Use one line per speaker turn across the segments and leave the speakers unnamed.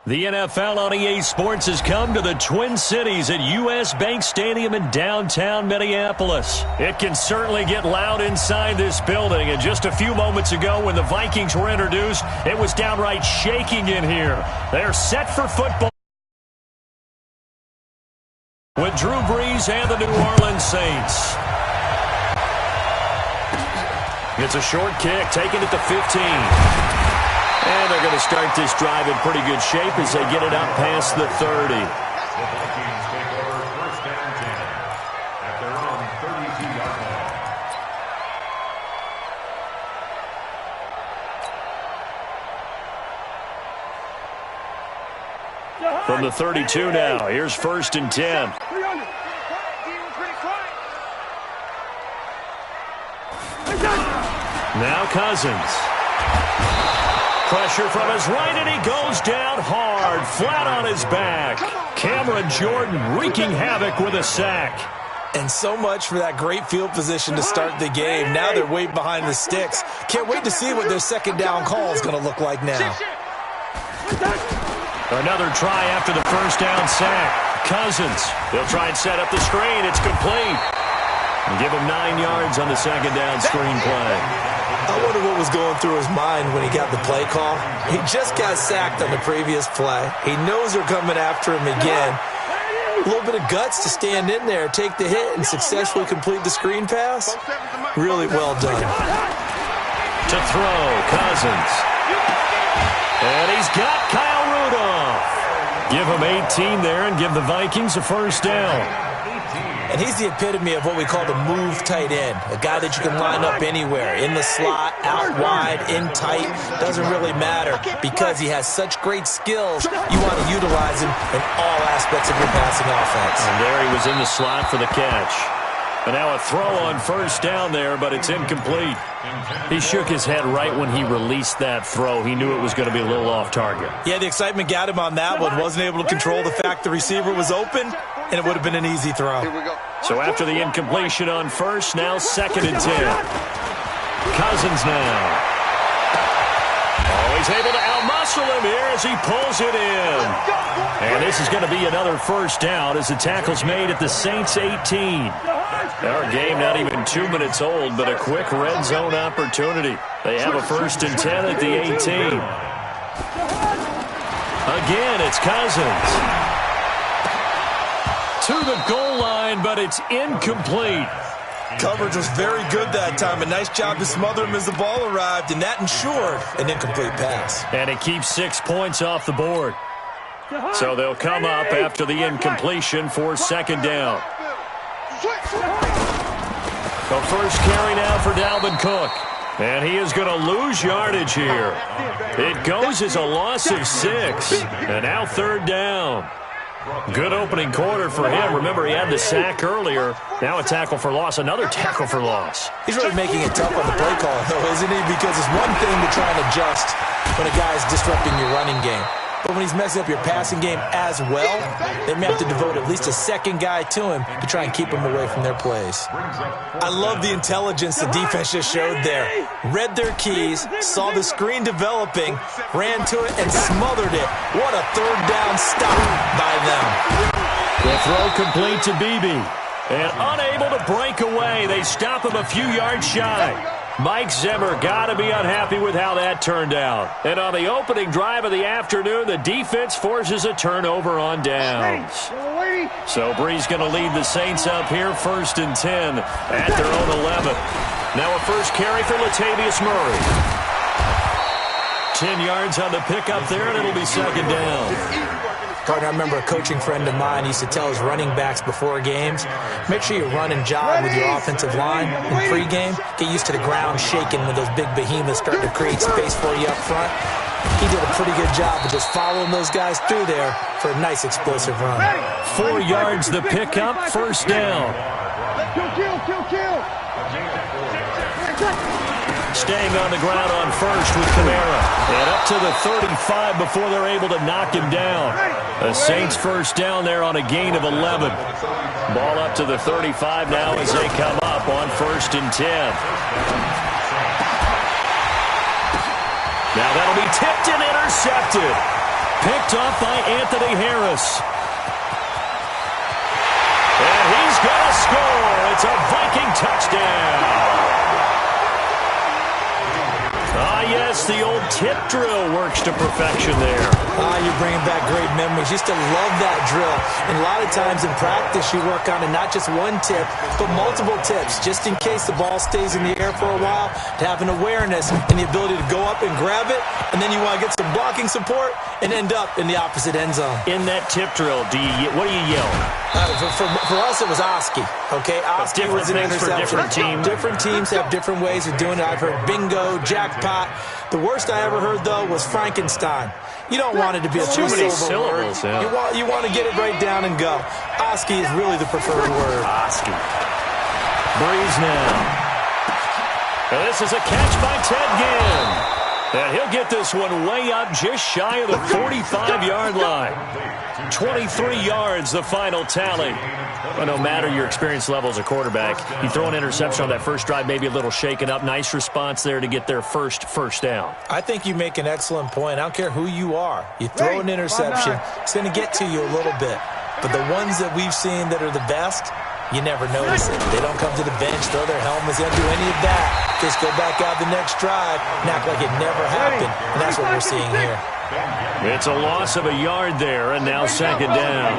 The NFL on EA Sports has come to the Twin Cities at US Bank Stadium in downtown Minneapolis. It can certainly get loud inside this building, and just a few moments ago when the Vikings were introduced, it was downright shaking in here. They're set for football with Drew Brees and the New Orleans Saints. It's a short kick, taken at the 15. And they're going to start this drive in pretty good shape as they get it up past the 30. The Vikings take over first down 10 at their own 32-yard line. From the 32 now, here's first and 10. Now Cousins. Pressure from his right, and he goes down hard, flat on his back. Cameron Jordan wreaking havoc with a sack.
And so much for that great field position to start the game. Now they're way behind the sticks. Can't wait to see what their second down call is going to look like now.
Another try after the first down sack. Cousins, they'll try and set up the screen. It's complete. And give him 9 yards on the second down screen play.
I wonder what was going through his mind when he got the play call. He just got sacked on the previous play. He knows they're coming after him again. A little bit of guts to stand in there, take the hit, and successfully complete the screen pass. Really well done.
To throw, Cousins. And he's got Kyle Rudolph. Give him 18 there and give the Vikings a first down.
And he's the epitome of what we call the move tight end. A guy that you can line up anywhere. In the slot, out wide, in tight. Doesn't really matter because he has such great skills. You want to utilize him in all aspects of your passing offense.
And there he was in the slot for the catch. And now a throw on first down there, but it's incomplete. He shook his head right when he released that throw. He knew it was going to be a little off target.
Yeah, the excitement got him on that one. Wasn't able to control the fact the receiver was open, and it would have been an easy throw.
So after the incompletion on first, now second and 10. Cousins now. Oh, he's able to outmuscle him here as he pulls it in. And this is going to be another first down as the tackle's made at the Saints' 18. Our game not even 2 minutes old, but a quick red zone opportunity. They have a first and 10 at the 18. Again, it's Cousins. To the goal line, but it's incomplete.
Coverage was very good that time. A nice job to smother him as the ball arrived, and that ensured an incomplete pass.
And it keeps 6 points off the board. So they'll come up after the incompletion for second down. The first carry now for Dalvin Cook. And he is going to lose yardage here. It goes as a loss of 6. And now third down. Good opening quarter for him. Remember, he had the sack earlier. Now a tackle for loss, another tackle for loss.
He's really making it tough on the play call, though, isn't he? Because it's one thing to try and adjust when a guy is disrupting your running game. But when he's messing up your passing game as well, they may have to devote at least a second guy to him to try and keep him away from their plays. I love the intelligence the defense just showed there. Read their keys, saw the screen developing, ran to it, and smothered it. What a third down stop by them.
The throw complete to Beebe. And unable to break away, they stop him a few yards shy. Mike Zimmer got to be unhappy with how that turned out. And on the opening drive of the afternoon, the defense forces a turnover on downs. So Brees going to lead the Saints up here, first and 10 at their own 11. Now a first carry for Latavius Murray. 10 yards on the pickup there, and it'll be second down.
Partner, I remember a coaching friend of mine used to tell his running backs before games, make sure you run and jog with your offensive line in pregame. Get used to the ground shaking when those big behemoths start to create space for you up front. He did a pretty good job of just following those guys through there for a nice explosive run.
4 yards the pickup, first down. Staying on the ground on first with Kamara. And up to the 35 before they're able to knock him down. The Saints first down there on a gain of 11. Ball up to the 35 now as they come up on first and 10. Now that'll be tipped and intercepted. picked off by Anthony Harris. And he's going to score. It's a Viking touchdown. Yes, the old tip drill works to perfection there.
You're bringing back great memories. Used to love that drill. And a lot of times in practice, you work on it, not just one tip, but multiple tips, just in case the ball stays in the air for a while, to have an awareness and the ability to go up and grab it, and then you want to get some blocking support and end up in the opposite end zone.
In that tip drill, what do you yell?
For us, it was Oski. Okay, Oski was an interception.
For different teams.
Different teams have different ways of doing it. I've heard bingo, jackpot. The worst I ever heard, though, was Frankenstein. You don't want it to be a
too many
syllable word.
Yeah.
You want to get it right down and go. Oski is really the preferred word.
Oski. Breeze now. And this is a catch by Ted Ginn. And he'll get this one way up just shy of the 45-yard line. 23 yards, the final tally. Well, no matter your experience level as a quarterback, you throw an interception on that first drive, maybe a little shaken up. Nice response there to get their first down.
I think you make an excellent point. I don't care who you are. You throw an interception, it's going to get to you a little bit. But the ones that we've seen that are the best, you never notice it. They don't come to the bench, throw their helmets, they don't do any of that. Just go back out the next drive and act like it never happened. And that's what we're seeing here.
It's a loss of a yard there, and now second down.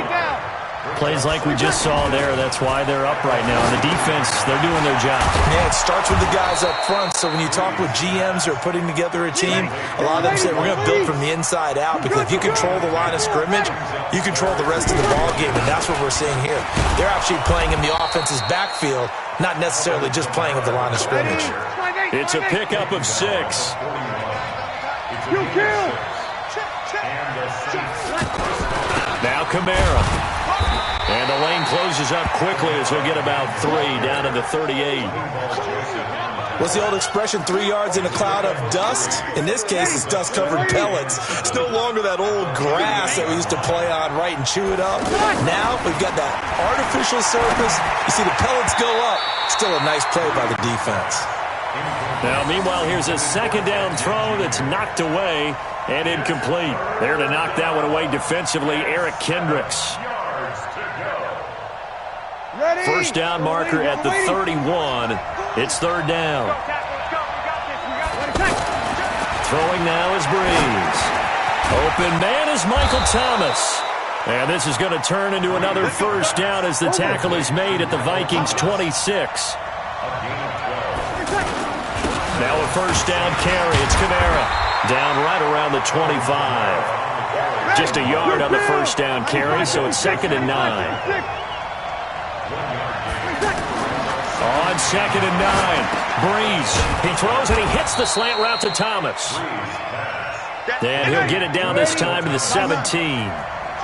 Plays like we just saw there, that's why they're up right now. And the defense, they're doing their job.
Yeah, it starts with the guys up front. So when you talk with GMs who are putting together a team, a lot of them say we're going to build from the inside out, because if you control the line of scrimmage, you control the rest of the ball game, and that's what we're seeing here. They're actually playing in the offense's backfield, not necessarily just playing at the line of scrimmage.
It's a pickup of 6. Now Kamara. And the lane closes up quickly as he'll get about 3 down to the 38.
What's the old expression, 3 yards in a cloud of dust? In this case, it's dust-covered pellets. It's no longer that old grass that we used to play on, right, and chew it up. Now we've got that artificial surface. You see the pellets go up. Still a nice play by the defense.
Now, meanwhile, here's a second down throw that's knocked away and incomplete. There to knock that one away defensively, Eric Kendricks. First down marker at the 31. It's third down. Throwing now is Breeze. Open man is Michael Thomas. And this is going to turn into another first down as the tackle is made at the Vikings' 26. Now a first down carry. It's Kamara. Down right around the 25. Just a yard on the first down carry, so it's 2nd and 9. On 2nd and 9, Breeze. He throws and he hits the slant route to Thomas. And he'll get it down this time to the 17.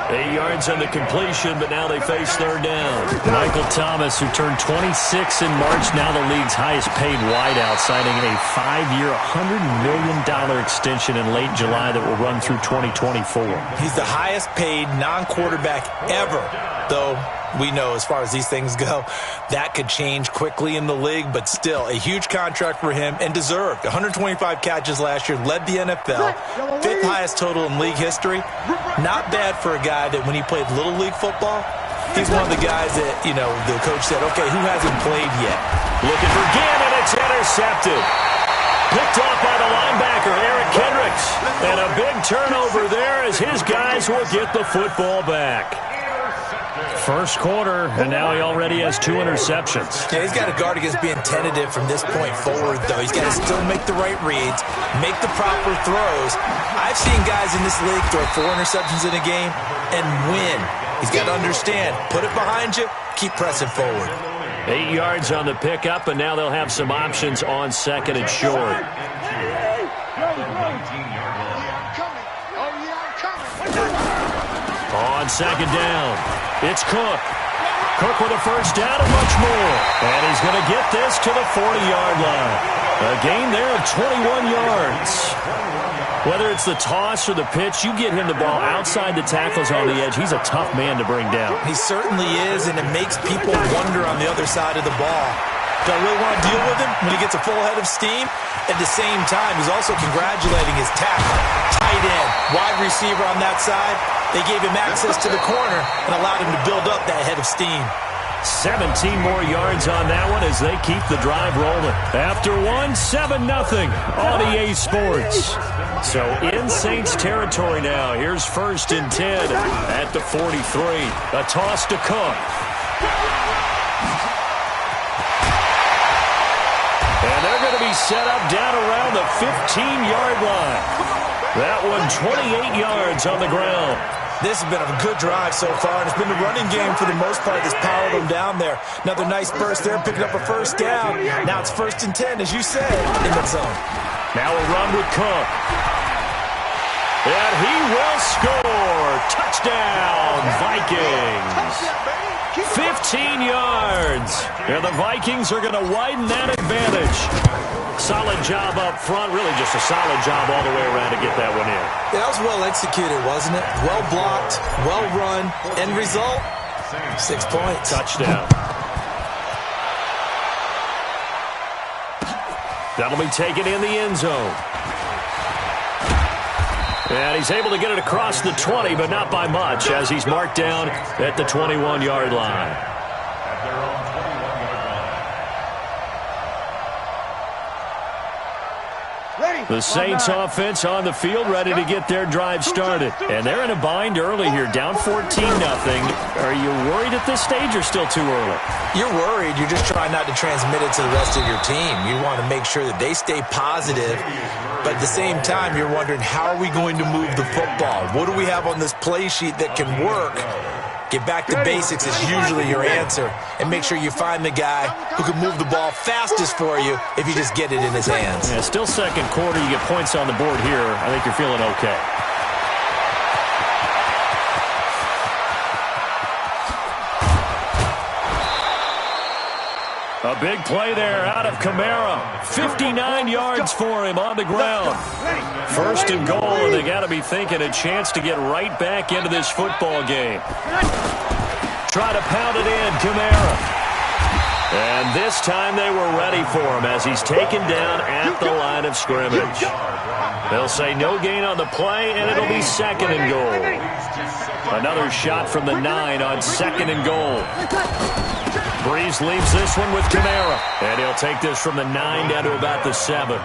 8 yards on the completion, but now they face third down. Michael Thomas, who turned 26 in March, now the league's highest paid wideout, signing a 5-year, $100 million extension in late July that will run through 2024.
He's the highest paid non-quarterback ever, though we know as far as these things go, that could change quickly in the league, but still a huge contract for him and deserved. 125 catches last year, led the NFL, 5th highest total in league history. Not bad for a guy that when he played Little League football, he's one of the guys that, you know, the coach said, okay, who hasn't played yet?
Looking for Ginn, and it's intercepted. Picked off by the linebacker, Eric Kendricks. And a big turnover there as his guys will get the football back. First quarter, and now he already has 2 interceptions.
Yeah, he's got to guard against being tentative from this point forward, though. He's got to still make the right reads, make the proper throws. I've seen guys in this league throw 4 interceptions in a game and win. He's got to understand, put it behind you, keep pressing forward.
8 yards on the pickup, and now they'll have some options on 2nd and short. On 2nd down, it's Cook. Cook with a first down and much more. And he's going to get this to the 40-yard line. A gain there of 21 yards. Whether it's the toss or the pitch, you get him the ball outside the tackles on the edge. He's a tough man to bring down.
He certainly is, and it makes people wonder on the other side of the ball. Do I really want to deal with him when he gets a full head of steam? At the same time, he's also congratulating his tackle, tight end, wide receiver on that side. They gave him access to the corner and allowed him to build up that head of steam.
17 more yards on that one as they keep the drive rolling. After one, 7-0 on EA Sports. So in Saints territory now. Here's 1st and 10 at the 43. A toss to Cook. And they're going to be set up down around the 15-yard line. That one 28 yards on the ground.
This has been a good drive so far, and it's been the running game for the most part that's powered them down there. Another nice burst there, picking up a 1st down. Now it's 1st and 10, as you said, in the zone.
Now a run with Cook. And he will score. Touchdown, Vikings. 15 yards. And the Vikings are going to widen that advantage. Solid job up front. Really just a solid job all the way around to get that one in.
Yeah, that was well executed, wasn't it? Well blocked, well run. End result, 6 points.
Touchdown. That'll be taken in the end zone. And he's able to get it across the 20, but not by much, as he's marked down at the 21-yard line. The Saints offense on the field ready to get their drive started. And they're in a bind early here, down 14-0. Are you worried at this stage or still too early?
You're worried. You're just trying not to transmit it to the rest of your team. You want to make sure that they stay positive. But at the same time, you're wondering, how are we going to move the football? What do we have on this play sheet that can work? Get back to basics is usually your answer. And make sure you find the guy who can move the ball fastest for you if you just get it in his hands.
Yeah, still second quarter. You get points on the board here. I think you're feeling okay. A big play there out of Kamara. 59 yards for him on the ground. 1st and goal, and they got to be thinking a chance to get right back into this football game. Try to pound it in, Kamara. And this time they were ready for him as he's taken down at the line of scrimmage. They'll say no gain on the play, and it'll be 2nd and goal. Another shot from the 9 on 2nd and goal. Breeze leaves this one with Kamara. And he'll take this from the 9 down to about the 7.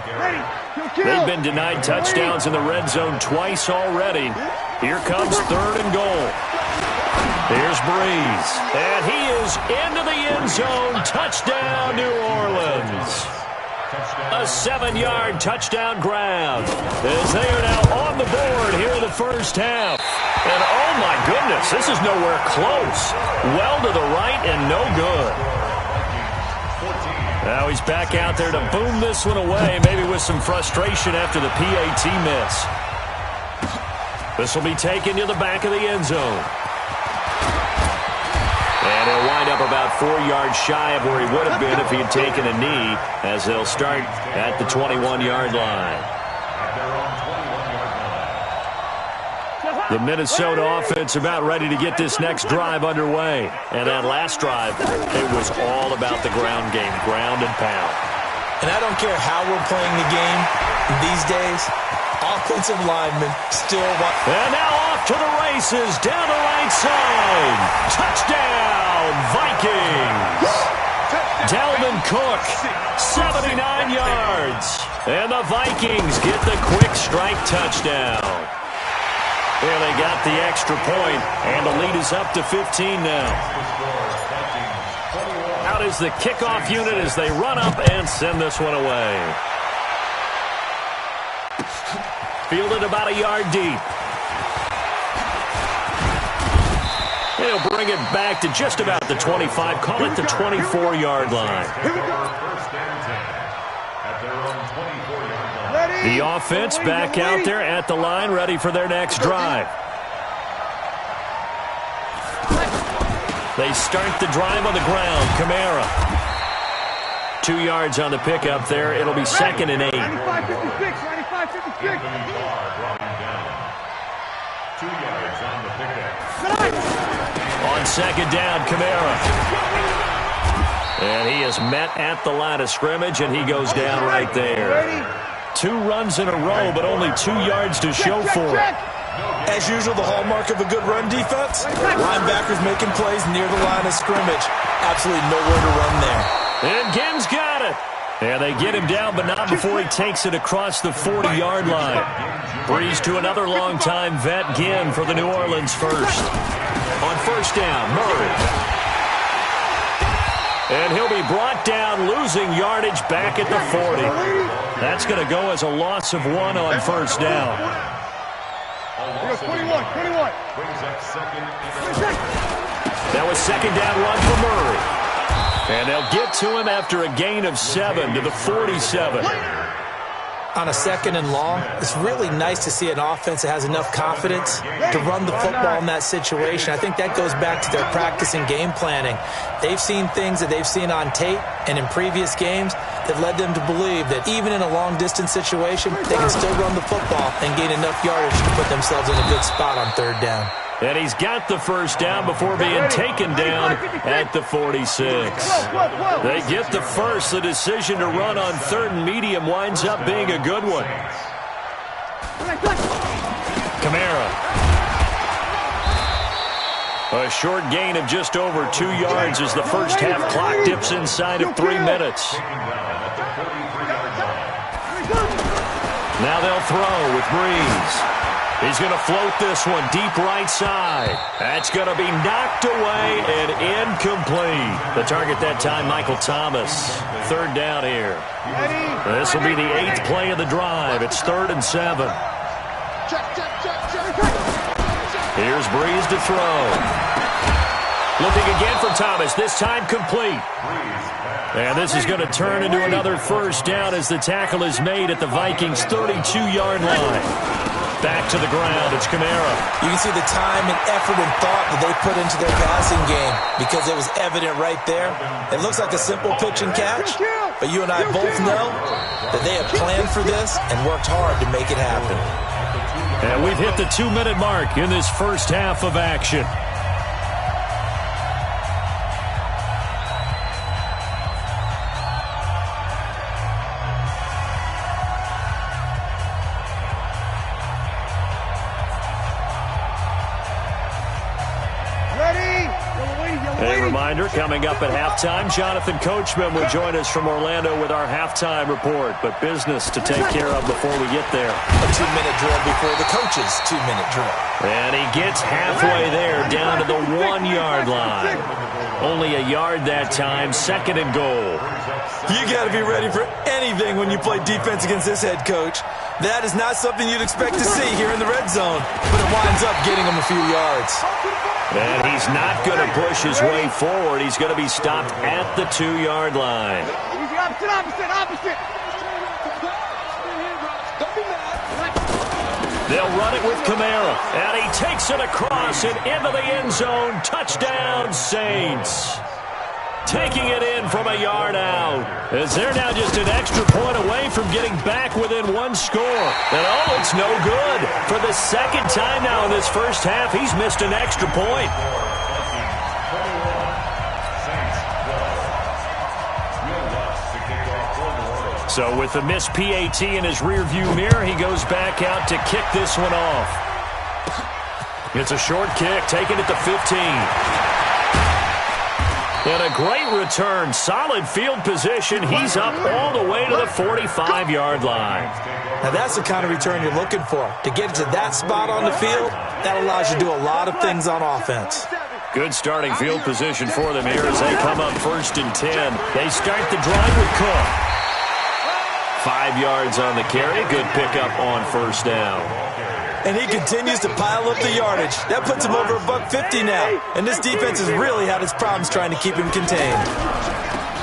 They've been denied touchdowns in the red zone twice already. Here comes 3rd and goal. Here's Breeze. And he is into the end zone. Touchdown, New Orleans. A 7-yard touchdown grab as they are now on the board here in the first half. And oh my goodness, this is nowhere close. Well to the right and no good. Now he's back out there to boom this one away, maybe with some frustration after the PAT miss. This will be taken to the back of the end zone. And he'll wind up about 4 yards shy of where he would have been if he had taken a knee, as they'll start at the 21-yard line. The Minnesota offense about ready to get this next drive underway. And that last drive, it was all about the ground game, ground and pound.
And I don't care how we're playing the game these days, offensive linemen still want...
And now off to the races, down the right side. Touchdown, Vikings. Dalvin Cook, 79 yards. And the Vikings get the quick strike touchdown. There they got the extra point, and the lead is up to 15 now. Out is the kickoff unit as they run up and send this one away. Fielded about a yard deep. He'll bring it back to just about the 25, call it the 24-yard line. The offense back out there at the line, ready for their next drive. They start the drive on the ground. Kamara. 2 yards on the pickup there. It'll be 2nd and 8.
95-56.
On 2nd down, Kamara. And he is met at the line of scrimmage, and he goes down right there. 2 runs in a row, but only 2 yards to show for it.
As usual, the hallmark of a good run defense, linebackers making plays near the line of scrimmage. Absolutely nowhere to run there.
And Ginn's got it. And they get him down, but not before he takes it across the 40-yard line. Breeze to another long-time vet, Ginn, for the New Orleans first. On first down, Murray. And he'll be brought down, losing yardage back at the 40. That's going to go as a loss of 1 on first down.
21.
That was second down run for Murray. And they'll get to him after a gain of 7 to the 47.
On a second and long, it's really nice to see an offense that has enough confidence to run the football in that situation. I think that goes back to their practice and game planning. They've seen things that they've seen on tape and in previous games that led them to believe that even in a long-distance situation, they can still run the football and gain enough yardage to put themselves in a good spot on third down.
And he's got the first down before being taken down at the 46. They get the first. The decision to run on third and medium winds up being a good one. Kamara. A short gain of just over 2 yards as the first half clock dips inside of 3 minutes. Now they'll throw with Breeze. He's going to float this one deep right side. That's going to be knocked away and incomplete. The target that time, Michael Thomas. Third down here. This will be the 8th play of the drive. It's 3rd and 7. Here's Breeze to throw. Looking again for Thomas, this time complete. And this is going to turn into another first down as the tackle is made at the Vikings' 32-yard line. Back to the ground, it's Kamara.
You can see the time and effort and thought that they put into their passing game because it was evident right there. It looks like a simple pitch and catch, but you and I both know that they have planned for this and worked hard to make it happen.
And we've hit the 2-minute mark in this first half of action. A reminder, coming up at halftime, Jonathan Coachman will join us from Orlando with our halftime report. But business to take care of before we get there.
A 2-minute drill before the coach's 2-minute drill.
And he gets halfway there, down to the 1-yard line. Only a yard that time, 2nd and goal.
You got to be ready for anything when you play defense against this head coach. That is not something you'd expect to see here in the red zone, but it winds up getting him a few yards.
And he's not going to push his way forward. He's going to be stopped at the 2-yard line.
Opposite.
They'll run it with Kamara, and he takes it across and into the end zone. Touchdown, Saints. Taking it in from a yard out, as they're now just an extra point away from getting back within 1 score. And oh, it's no good. For the 2nd time now in this first half, he's missed an extra point. So with the missed PAT in his rearview mirror, he goes back out to kick this one off. It's a short kick, taken at the 15. And a great return, solid field position. He's up all the way to the 45-yard line.
Now that's the kind of return you're looking for. To get to that spot on the field, that allows you to do a lot of things on offense.
Good starting field position for them here as they come up 1st and 10. They start the drive with Cook. 5 yards on the carry. Good pickup on first down.
And he continues to pile up the yardage. That puts him over $150 now. And this defense has really had its problems trying to keep him contained.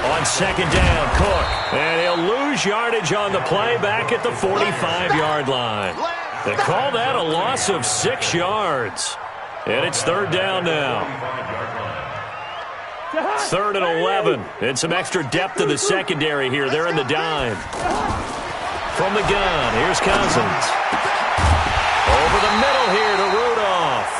On 2nd down, Cook. And he'll lose yardage on the play back at the 45-yard line. They call that a loss of 6 yards. And it's 3rd down now. 3rd and 11. And some extra depth to the secondary here. They're in the dime. From the gun, here's Cousins. Over the middle here to Rudolph.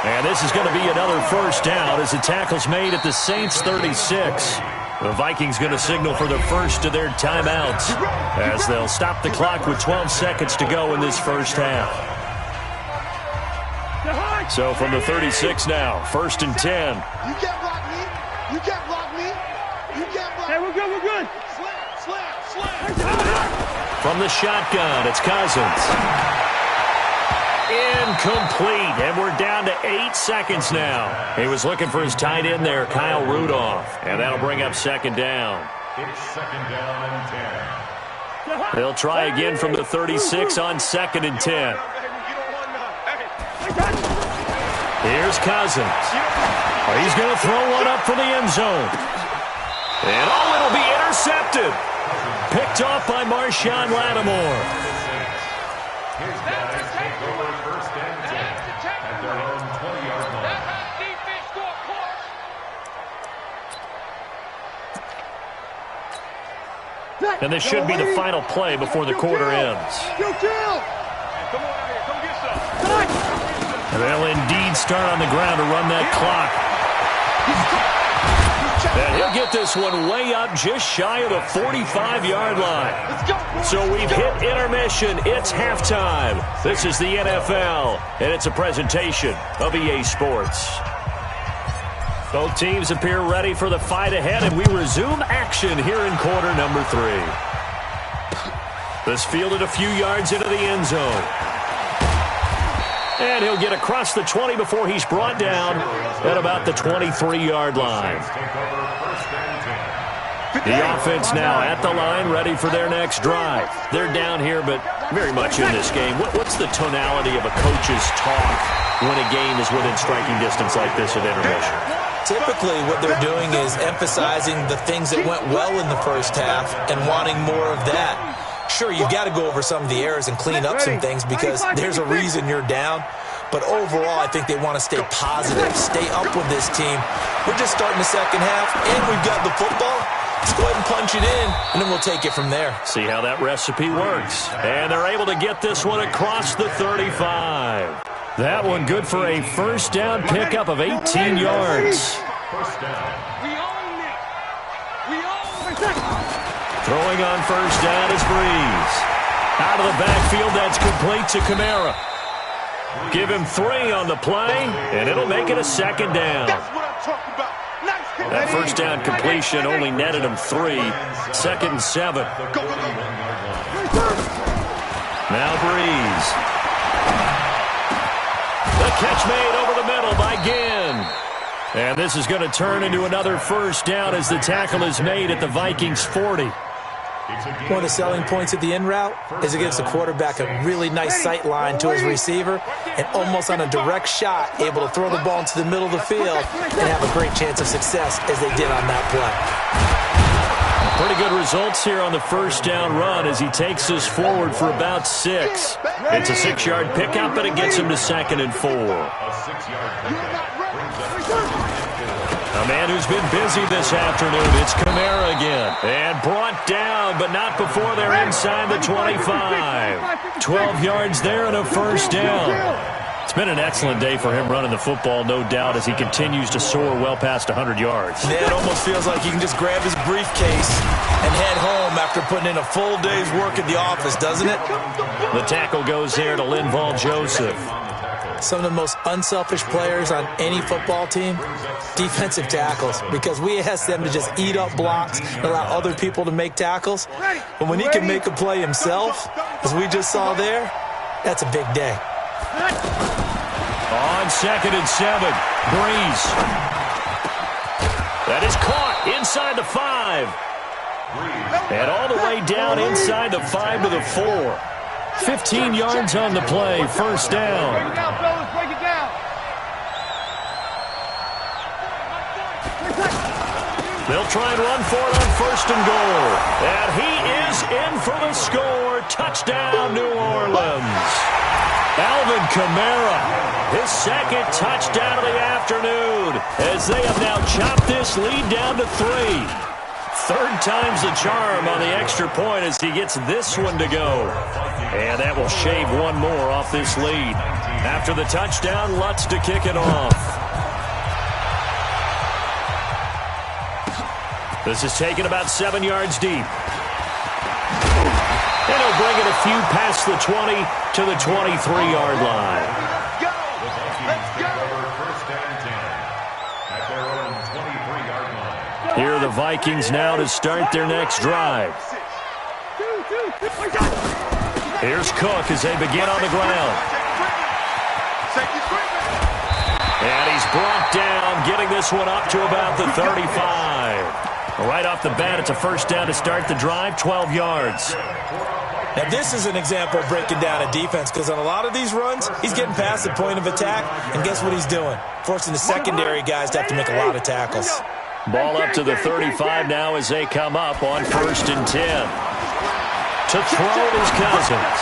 And this is going to be another first down as the tackle's made at the Saints' 36. The Vikings going to signal for the first of their timeouts as they'll stop the clock with 12 seconds to go in this first half. So from the 36 now, 1st and 10.
You can't block me. You can't block me. You can't block me. Hey, we're good, we're good. Slam.
From the shotgun, it's Cousins. Incomplete, and we're down to 8 seconds now. He was looking for his tight end there, Kyle Rudolph, and that'll bring up 2nd down.
It's 2nd down and 10.
They'll try again from the 36 on 2nd and 10. Here's Cousins. He's going to throw one up for the end zone. And it'll be intercepted. Picked off by Marshawn Lattimore.
His guys take over 1st and 10 at their own 20-yard line.
And this should be the final play before the quarter ends. They'll indeed start on the ground to run that clock. And he'll get this one way up just shy of the 45-yard line. So we've hit intermission. It's halftime. This is the NFL, and it's a presentation of EA Sports. Both teams appear ready for the fight ahead, and we resume action here in quarter number 3. This fielded a few yards into the end zone. And he'll get across the 20 before he's brought down at about the 23-yard line. The offense now at the line, ready for their next drive. They're down here, but very much in this game. What's the tonality of a coach's talk when a game is within striking distance like this at intermission?
Typically, what they're doing is emphasizing the things that went well in the first half and wanting more of that. Sure, you've got to go over some of the errors and clean up some things because there's a reason you're down. But overall, I think they want to stay positive, stay up with this team. We're just starting the second half, and we've got the football. Let's go ahead and punch it in, and then we'll take it from there.
See how that recipe works. And they're able to get this one across the 35. That one good for a first down pickup of 18 yards.
First down.
Throwing on first down is Breeze. Out of the backfield, that's complete to Kamara. Give him 3 on the play, and it'll make it a 2nd down. That first down completion only netted him 3. 2nd and 7. Now Breeze. The catch made over the middle by Ginn. And this is going to turn into another first down as the tackle is made at the Vikings 40.
One of the selling points at the in route is it gives the quarterback a really nice sight line to his receiver and almost on a direct shot able to throw the ball into the middle of the field and have a great chance of success as they did on that play.
Pretty good results here on the first down run as he takes us forward for about 6. It's a 6-yard pickup, but it gets him to 2nd and 4. A man who's been busy this afternoon, it's Kamara again. And brought down, but not before they're inside the 25. 12 yards there and a first down. It's been an excellent day for him running the football, no doubt, as he continues to soar well past 100 yards.
Yeah, it almost feels like he can just grab his briefcase and head home after putting in a full day's work at the office, doesn't it?
The tackle goes there to Linval Joseph.
Some of the most unselfish players on any football team, defensive tackles, because we ask them to just eat up blocks and allow other people to make tackles. But when he can make a play himself, as we just saw there, that's a big day.
On 2nd and 7, Breeze. That is caught inside the 5. And all the way down inside the 5 to the 4. 15 yards on the play, first down.
Break it down, fellas, break it down.
They'll try and run for it on 1st and goal. And he is in for the score. Touchdown, New Orleans. Alvin Kamara, his 2nd touchdown of the afternoon, as they have now chopped this lead down to 3. 3rd time's the charm on the extra point as he gets this one to go. And that will shave one more off this lead. After the touchdown, Lutz to kick it off. This is taken about 7 yards deep. And he'll bring it a few past the 20 to the 23-yard line. Here are the Vikings now to start their next drive. Here's Cook as they begin on the ground. And he's brought down, getting this one up to about the 35. Right off the bat, it's a first down to start the drive, 12 yards.
Now, this is an example of breaking down a defense, because on a lot of these runs, he's getting past the point of attack, and guess what he's doing? Forcing the secondary guys to have to make a lot of tackles.
Ball up to the 35 now as they come up on 1st and 10. To throw is Cousins.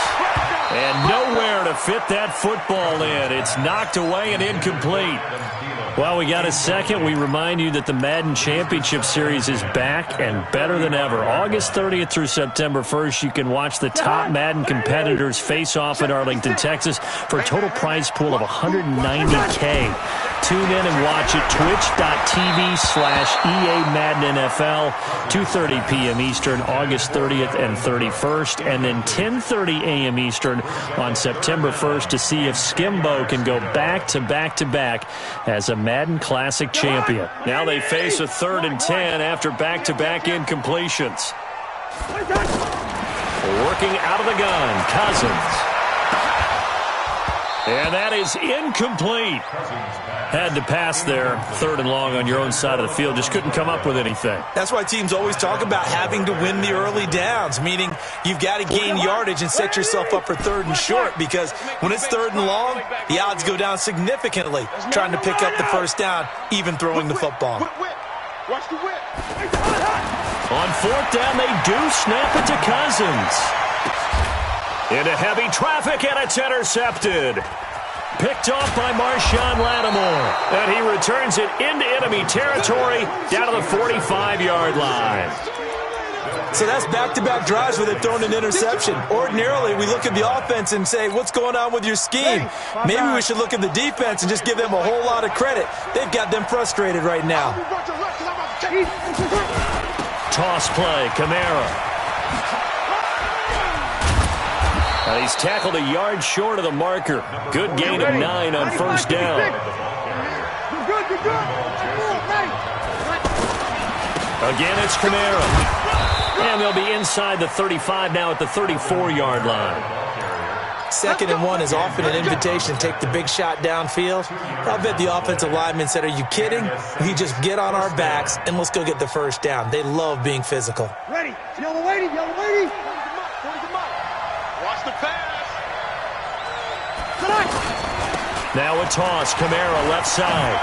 And nowhere to fit that football in. It's knocked away and incomplete. Well, we got a second. We remind you that the Madden Championship Series is back and better than ever. August 30th through September 1st, you can watch the top Madden competitors face off in Arlington, Texas for a total prize pool of $190K. Tune in and watch it. Twitch.tv/EA Madden NFL, 2:30 p.m. Eastern, August 30th and 31st, and then 10:30 a.m. Eastern on September 1st to see if Skimbo can go back-to-back-to-back as a Madden Classic champion. Now they face a 3rd and 10 after back-to-back incompletions. Working out of the gun, Cousins. And that is incomplete. Had to pass there, 3rd and long on your own side of the field. Just couldn't come up with anything.
That's why teams always talk about having to win the early downs, meaning you've got to gain yardage and set yourself up for 3rd and short, because when it's 3rd and long, the odds go down significantly trying to pick up the first down, even throwing the football.
Watch the whip.
On 4th down, they do snap it to Cousins. Into heavy traffic, and it's intercepted. Picked off by Marshawn Lattimore. And he returns it into enemy territory down to the 45-yard line.
So that's back-to-back drives where they've thrown an interception. Ordinarily, we look at the offense and say, what's going on with your scheme? Maybe we should look at the defense and just give them a whole lot of credit. They've got them frustrated right now.
Toss play, Kamara. He's tackled a yard short of the marker. Good gain of 9 on 1st down. Again, it's Kamara. And they'll be inside the 35 now at the 34-yard line.
2nd and 1 is often an invitation to take the big shot downfield. I bet the offensive lineman said, are you kidding? We just get on our backs and let's go get the first down. They love being physical.
Ready. Yellow lady. Yellow lady. Watch the pass.
Now a toss. Kamara left side.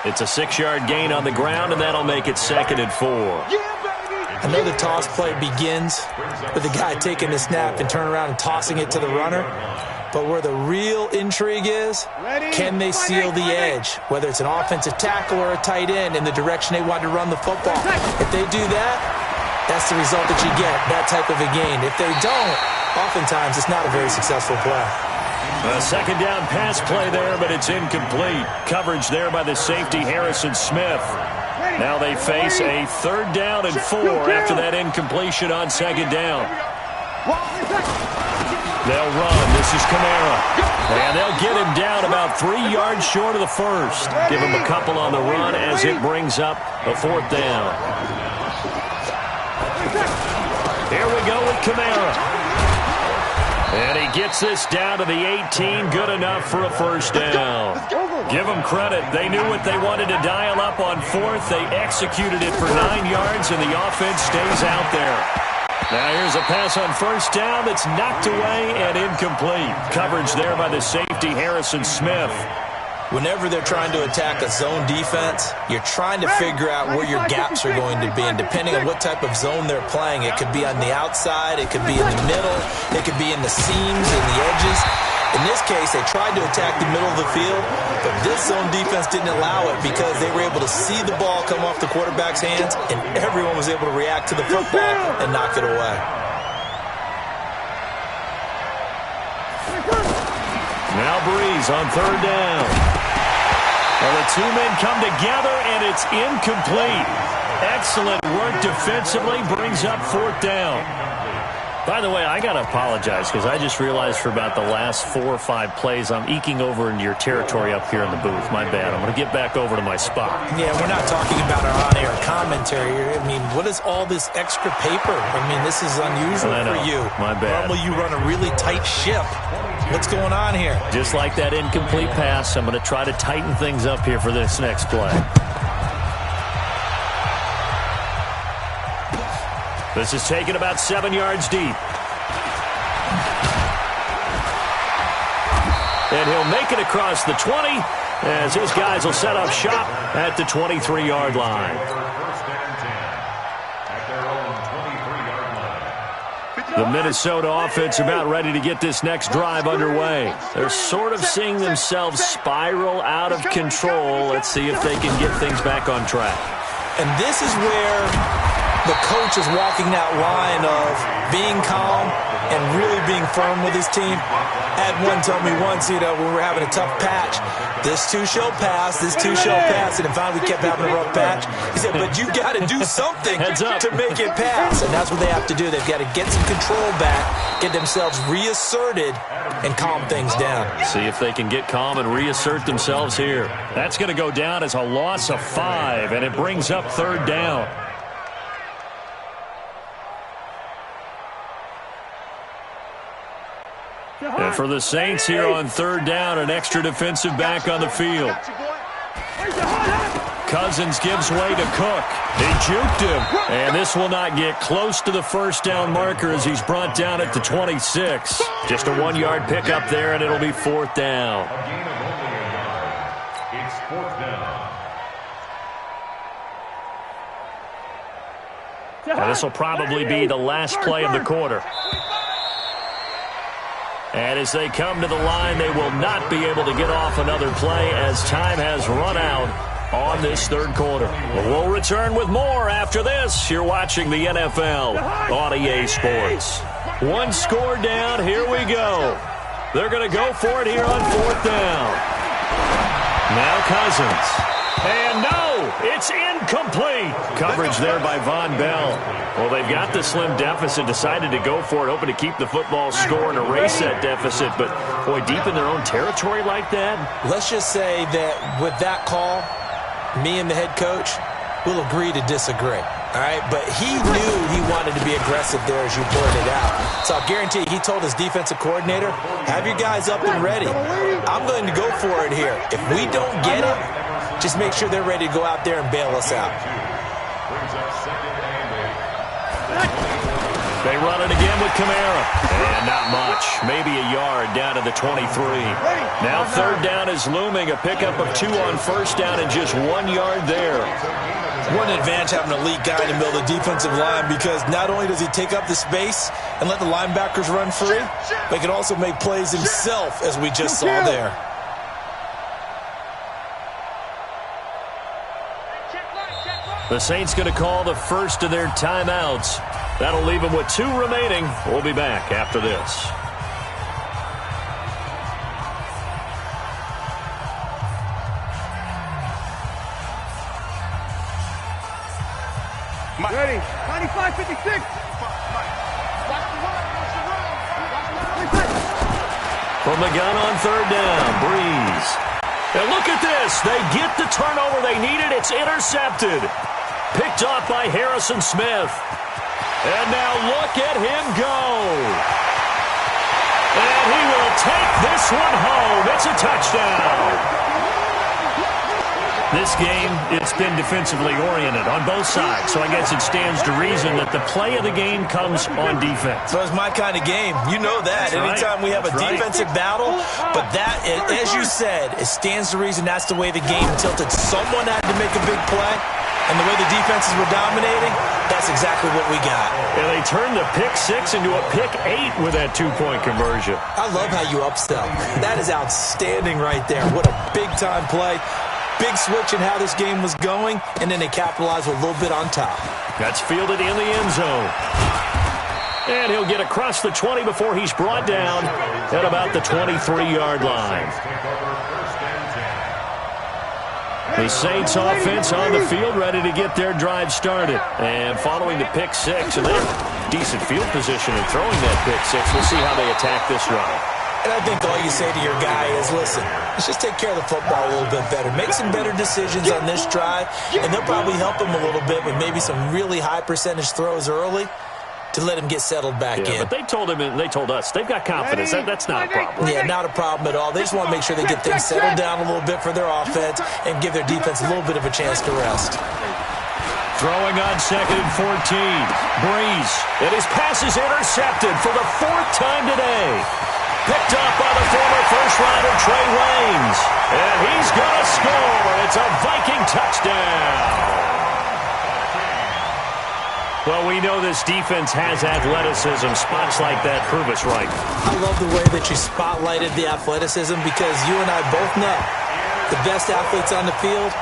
It's a 6-yard gain on the ground, and that'll make it 2nd and 4.
I know the toss play begins with the guy taking the snap and turning around and tossing it to the runner. But where the real intrigue is, can they seal the edge? Whether it's an offensive tackle or a tight end in the direction they want to run the football. If they do that, that's the result that you get, that type of a gain. If they don't, oftentimes it's not a very successful play.
A 2nd down pass play there, but it's incomplete. Coverage there by the safety, Harrison Smith. Now they face a 3rd down and 4 after that incompletion on 2nd down. They'll run. This is Kamara. And they'll get him down about 3 yards short of the first. Give him a couple on the run as it brings up a 4th down. Here we go with Kamara. And he gets this down to the 18. Good enough for a first down. Give them credit. They knew what they wanted to dial up on 4th. They executed it for 9 yards, and the offense stays out there. Now here's a pass on 1st down that's knocked away and incomplete. Coverage there by the safety, Harrison Smith.
Whenever they're trying to attack a zone defense, you're trying to figure out where your gaps are going to be. And depending on what type of zone they're playing, it could be on the outside, it could be in the middle, it could be in the seams and the edges. In this case, they tried to attack the middle of the field, but this zone defense didn't allow it because they were able to see the ball come off the quarterback's hands, and everyone was able to react to the football and knock it away.
Now Breeze on 3rd down. Well, the two men come together, and it's incomplete. Excellent work defensively, brings up 4th down. By the way, I got to apologize because I just realized for about the last 4 or 5 plays, I'm eking over into your territory up here in the booth. My bad. I'm going to get back over to my spot.
Yeah, we're not talking about our on-air commentary here. I mean, what is all this extra paper? I mean, this is unusual for you.
My bad.
Normally you run a really tight ship. What's going on here?
Just like that incomplete pass, I'm going to try to tighten things up here for this next play. This is taken about 7 yards deep. And he'll make it across the 20 as his guys will set up shop at the 23-yard line. The Minnesota offense about ready to get this next drive underway. They're sort of seeing themselves spiral out of control. Let's see if they can get things back on track.
And this is where the coach is walking that line of being calm and really being firm with his team. I had one tell me once, when we were having a tough patch, this too shall pass, this too shall pass. And finally we kept having a rough patch. He said, but you got to do something to make it pass. And that's what they have to do. They've got to get some control back, get themselves reasserted, and calm things down.
See if they can get calm and reassert themselves here. That's going to go down as a loss of 5, and it brings up 3rd down. And for the Saints here on 3rd down, an extra defensive back on the field. Cousins gives way to Cook. He juked him. And this will not get close to the 1st down marker as he's brought down at the 26. Just a 1-yard pickup there, and it'll be 4th down.
A gain of only a yard. It's 4th down.
Now, this will probably be the last play of the quarter. And as they come to the line, they will not be able to get off another play as time has run out on this 3rd quarter. We'll return with more after this. You're watching the NFL on EA Sports. 1 score down. Here we go. They're going to go for it here on 4th down. Now Cousins. And no, it's incomplete. Coverage there by Von Bell. Well, they've got the slim deficit, decided to go for it, hoping to keep the football score and erase that deficit. But, boy, deep in their own territory like that.
Let's just say that with that call, me and the head coach will agree to disagree. All right, but he knew he wanted to be aggressive there, as you pointed out. So I'll guarantee you, he told his defensive coordinator, have your guys up and ready. I'm going to go for it here. If we don't get it, just make sure they're ready to go out there and bail us out.
They run it again with Kamara. And not much. Maybe a yard down to the 23. Now 3rd down is looming. A pickup of 2 on 1st down and just 1 yard there.
What an advantage having an elite guy in the middle of the defensive line, because not only does he take up the space and let the linebackers run free, but he can also make plays himself, as we just saw there.
The Saints going to call the first of their timeouts. That'll leave them with 2 remaining. We'll be back after this.
Ready. 95-56.
From the gun on 3rd down, Breeze. And look at this. They get the turnover they needed. It's intercepted. Picked off by Harrison Smith. And now look at him go. And he will take this one home. It's a touchdown. This game, it's been defensively oriented on both sides, so I guess it stands to reason that the play of the game comes on defense.
So it's my kind of game. You know that. Anytime we have a defensive battle, but that, as you said, it stands to reason that's the way the game tilted. Someone had to make a big play, and the way the defenses were dominating, that's exactly what we got.
And they turned the pick 6 into a pick 8 with that 2-point conversion.
I love how you upsell. That is outstanding right there. What a big-time play. Big switch in how this game was going, and then they capitalized with a little bit on top.
That's fielded in the end zone. And he'll get across the 20 before he's brought down at about the 23-yard line. The Saints offense on the field, ready to get their drive started. And following the pick six, and they have decent field position in throwing that pick six. We'll see how they attack this drive.
And I think all you say to your guy is, listen, let's just take care of the football a little bit better. Make some better decisions on this drive, and they'll probably help him a little bit with maybe some really high percentage throws early to let him get settled back in.
But they told him, and they told us, they've got confidence. That's not a problem.
Yeah, not a problem at all. They just want to make sure they get things settled down a little bit for their offense and give their defense a little bit of a chance to rest.
Throwing on 2nd and 14. Breeze. And his pass is intercepted for the 4th time today. Picked up by the former first-rounder Trey Waynes. And he's going to score. It's a Viking touchdown. Well, we know this defense has athleticism. Spots like that prove us right.
I love the way that you spotlighted the athleticism because you and I both know the best athletes on the field,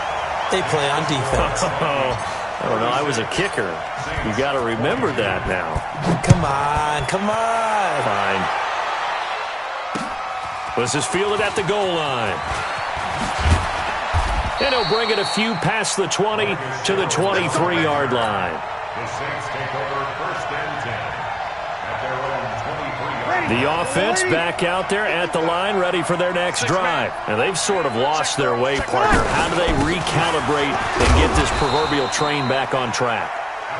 they play on defense.
I don't know. I was a kicker. You got to remember that now.
Come on, come on.
Fine. This is fielded at the goal line. And he'll bring it a few past the 20 to the 23-yard line.
The Saints take over 1st and 10 at their own 23-yard line.
The offense back out there at the line, ready for their next drive. And they've sort of lost their way, partner. How do they recalibrate and get this proverbial train back on track?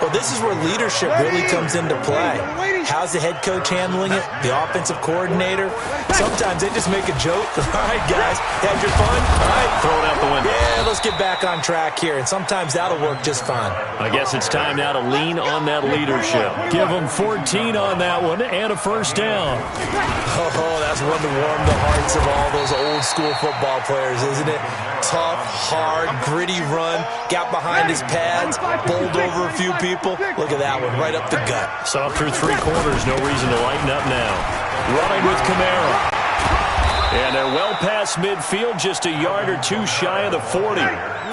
Well, this is where leadership really comes into play. How's the head coach handling it? The offensive coordinator? Sometimes they just make a joke. All right, guys, had your fun? All right.
Throw it out the window.
Yeah, let's get back on track here. And sometimes that'll work just fine.
I guess it's time now to lean on that leadership. Give them 14 on that one and a 1st down.
Oh, that's one to warm the hearts of all those old-school football players, isn't it? Tough, hard, gritty run. Got behind his pads, bowled over a few people. Look at that one, right up the gut.
Soft through 3 quarters, no reason to lighten up now. Running with Kamara. And they're well past midfield, just a yard or two shy of the 40.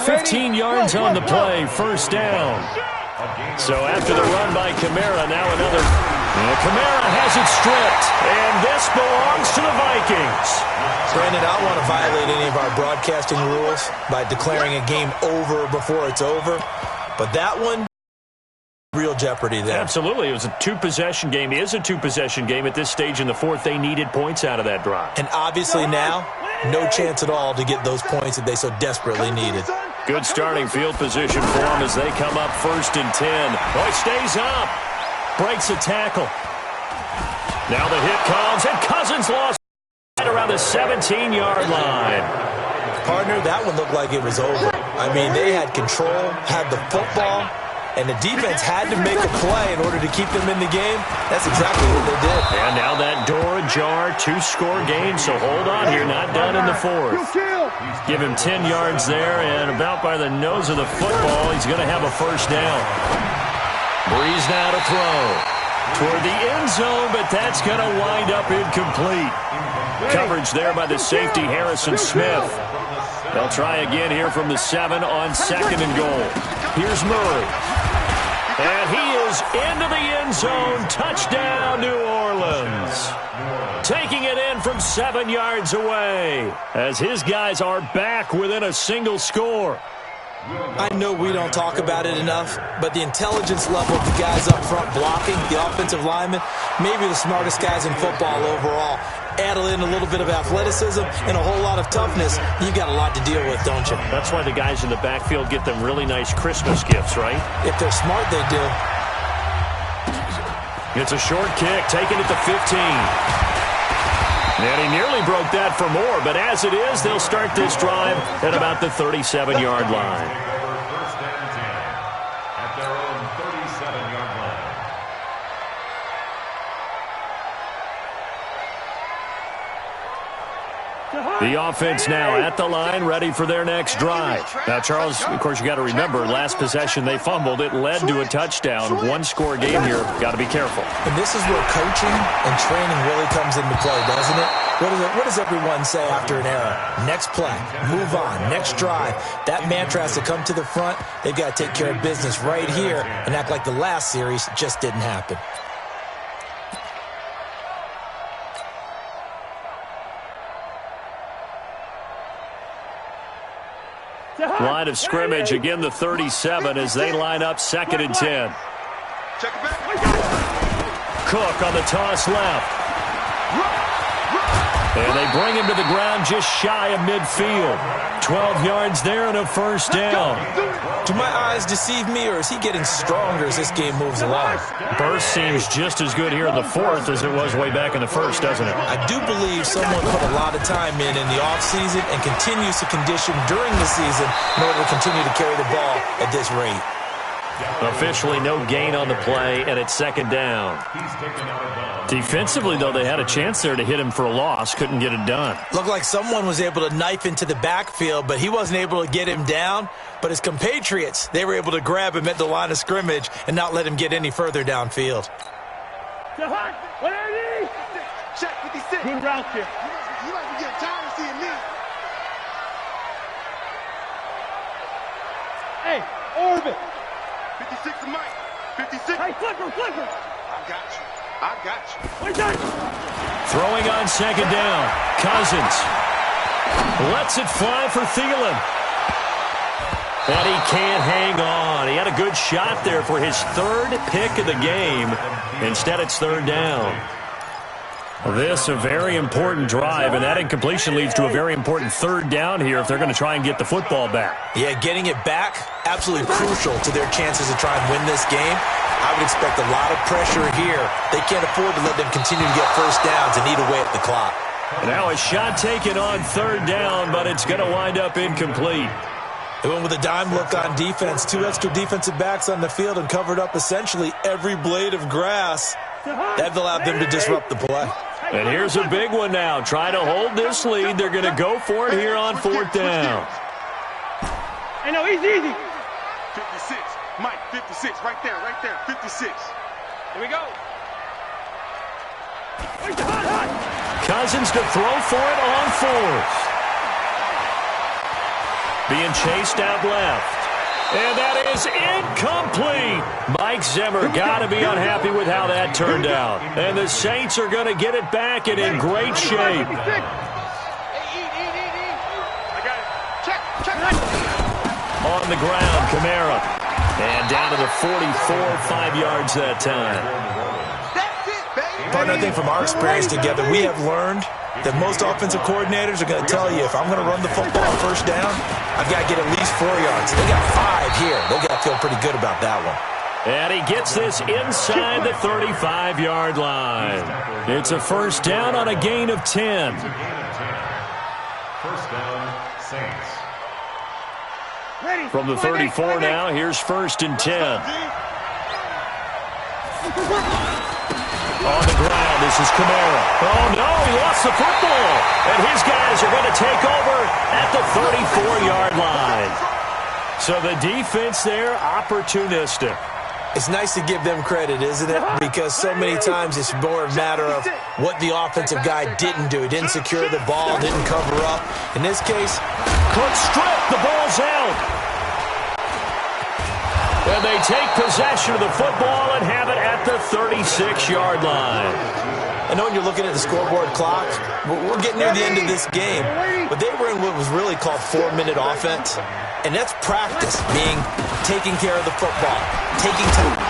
15 yards on the play, 1st down. So after the run by Kamara, now another. Kamara has it stripped, and this belongs to the Vikings.
Brandon, I don't want to violate any of our broadcasting rules by declaring a game over before it's over, but that one, real jeopardy there.
Absolutely. It was a 2-possession game. It is a 2-possession game at this stage in the 4th. They needed points out of that drive.
And obviously now, no chance at all to get those points that they so desperately needed.
Good starting field position for them as they come up 1st and 10. Oh, he stays up. Breaks a tackle. Now the hit comes, and Cousins lost right around the 17-yard line.
Partner, that one looked like it was over. I mean, they had control, had the football, and the defense had to make a play in order to keep them in the game. That's exactly what they did.
And now that door ajar, 2-score game, so hold on here, not done in the 4th. Give him 10 yards there, and about by the nose of the football, he's going to have a 1st down. Breeze now to throw toward the end zone, but that's going to wind up incomplete. Coverage there by the safety, Harrison Smith. They'll try again here from the 7 on 2nd and goal. Here's Murray. And he is into the end zone. Touchdown, New Orleans. Taking it in from 7 yards away as his guys are back within a single score.
I know we don't talk about it enough, but the intelligence level of the guys up front blocking, the offensive linemen, maybe the smartest guys in football overall. Add in a little bit of athleticism and a whole lot of toughness, you got a lot to deal with, don't you?
That's why the guys in the backfield get them really nice Christmas gifts, right?
If they're smart, they do.
It's a short kick, taken at the 15. And he nearly broke that for more, but as it is, they'll start this drive at about the 37-yard line.
1st and 10 at their own 37-yard line.
The offense now at the line, ready for their next drive. Now, Charles, of course, you got to remember, last possession they fumbled. It led to a touchdown. 1-score game here. Got to be careful.
And this is where coaching and training really comes into play, doesn't it? What does everyone say after an error? Next play, move on, next drive. That mantra has to come to the front. They've got to take care of business right here and act like the last series just didn't happen.
Line of scrimmage, again the 37 as they line up 2nd and 10. Cook on the toss left. And they bring him to the ground just shy of midfield. 12 yards there and a first down.
Do my eyes deceive me, or is he getting stronger as this game moves along?
Burst seems just as good here in the 4th as it was way back in the 1st, doesn't it?
I do believe someone put a lot of time in the offseason and continues to condition during the season in order to continue to carry the ball at this rate.
Officially no gain on the play, and it's 2nd down. Defensively, though, they had a chance there to hit him for a loss. Couldn't get it done.
Looked like someone was able to knife into the backfield, but he wasn't able to get him down. But his compatriots, they were able to grab him at the line of scrimmage and not let him get any further downfield.
Check 56. Good route here. You might be getting tired of seeing me. Hey, Orbit. 56 to Mike. 56. Hey, flipper. I got you.
Throwing on 2nd down. Cousins lets it fly for Thielen. And he can't hang on. He had a good shot there for his 3rd pick of the game. Instead, it's 3rd down. This a very important drive, and that incompletion leads to a very important 3rd down here if they're going to try and get the football back.
Yeah, getting it back, absolutely crucial to their chances to try and win this game. I would expect a lot of pressure here. They can't afford to let them continue to get first downs and eat away at the clock.
Now a shot taken on 3rd down, but it's going to wind up incomplete.
They went with a dime look on defense. 2 extra defensive backs on the field and covered up essentially every blade of grass. That allowed them to disrupt the play.
And here's a big one now. Trying to hold this lead. They're going to go for it here on 4th down.
Hey, no, easy. 56. Mike, 56. Right there. 56. Here we go.
Cousins to throw for it on 4th. Being chased out left. And that is incomplete. Mike Zimmer got to be unhappy with how that turned out. And the Saints are going to get it back and in great shape. On the ground, Kamara. And down to the 44, 5 yards that time.
Partner, I think from our experience together, we have learned that most offensive coordinators are going to tell you, if I'm going to run the football on 1st down, I've got to get at least 4 yards. They got 5 here. They got to feel pretty good about that one.
And he gets this inside the 35-yard line. It's a 1st down on a gain of 10.
1st down, Saints.
From the 34 now, here's 1st and 10. On the ground, this is Kamara. Oh, no, he lost the football. And his guys are going to take over at the 34-yard line. So the defense there, opportunistic.
It's nice to give them credit, isn't it? Because so many times it's more a matter of what the offensive guy didn't do. He didn't secure the ball, didn't cover up. In this case,
Cook stripped, the ball's out. And they take possession of the football and have it at the 36-yard line.
I know when you're looking at the scoreboard clock, we're getting near the end of this game, but they were in what was really called 4-minute offense, and that's practice, meaning taking care of the football, taking time.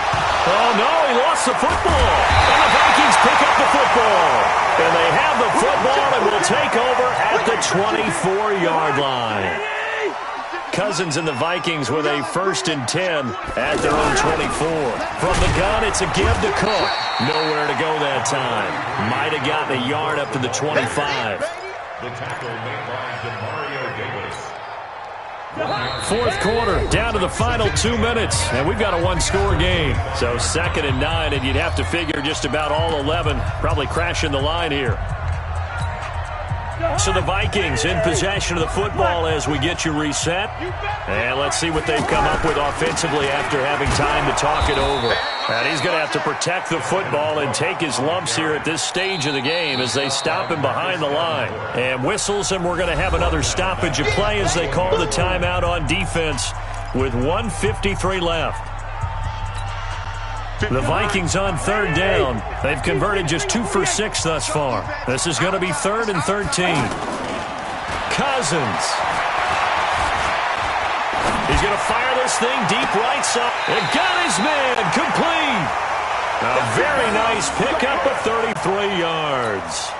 Oh, no, he lost the football, and the Vikings pick up the football, and they have the football and will take over at the 24-yard line. Cousins and the Vikings with a 1st and 10 at their own 24. From the gun, it's a give to Cook. Nowhere to go that time. Might have gotten a yard up to the 25.
The tackle made by DeMario Davis.
4th quarter, down to the final 2 minutes, and we've got a 1-score game. So 2nd and 9, and you'd have to figure just about all 11 probably crashing the line here. So the Vikings in possession of the football as we get you reset. And let's see what they've come up with offensively after having time to talk it over. And he's going to have to protect the football and take his lumps here at this stage of the game as they stop him behind the line. And whistles, and we're going to have another stoppage of play as they call the timeout on defense with 1:53 left. The Vikings on 3rd down. They've converted just 2 for 6 thus far. This is going to be 3rd and 13. Cousins. He's going to fire this thing deep right side. And got his man complete. A very nice pickup of 33 yards.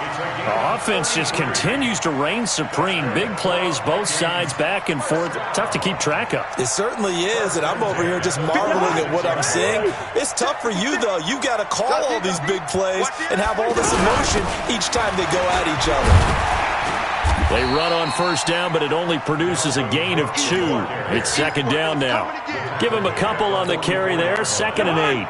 The offense just continues to reign supreme. Big plays, both sides, back and forth. Tough to keep track of.
It certainly is, and I'm over here just marveling at what I'm seeing. It's tough for you, though. You've got to call all these big plays and have all this emotion each time they go at each other.
They run on first down, but it only produces a gain of 2. It's second down now. Give him a couple on the carry there. 2nd and 8.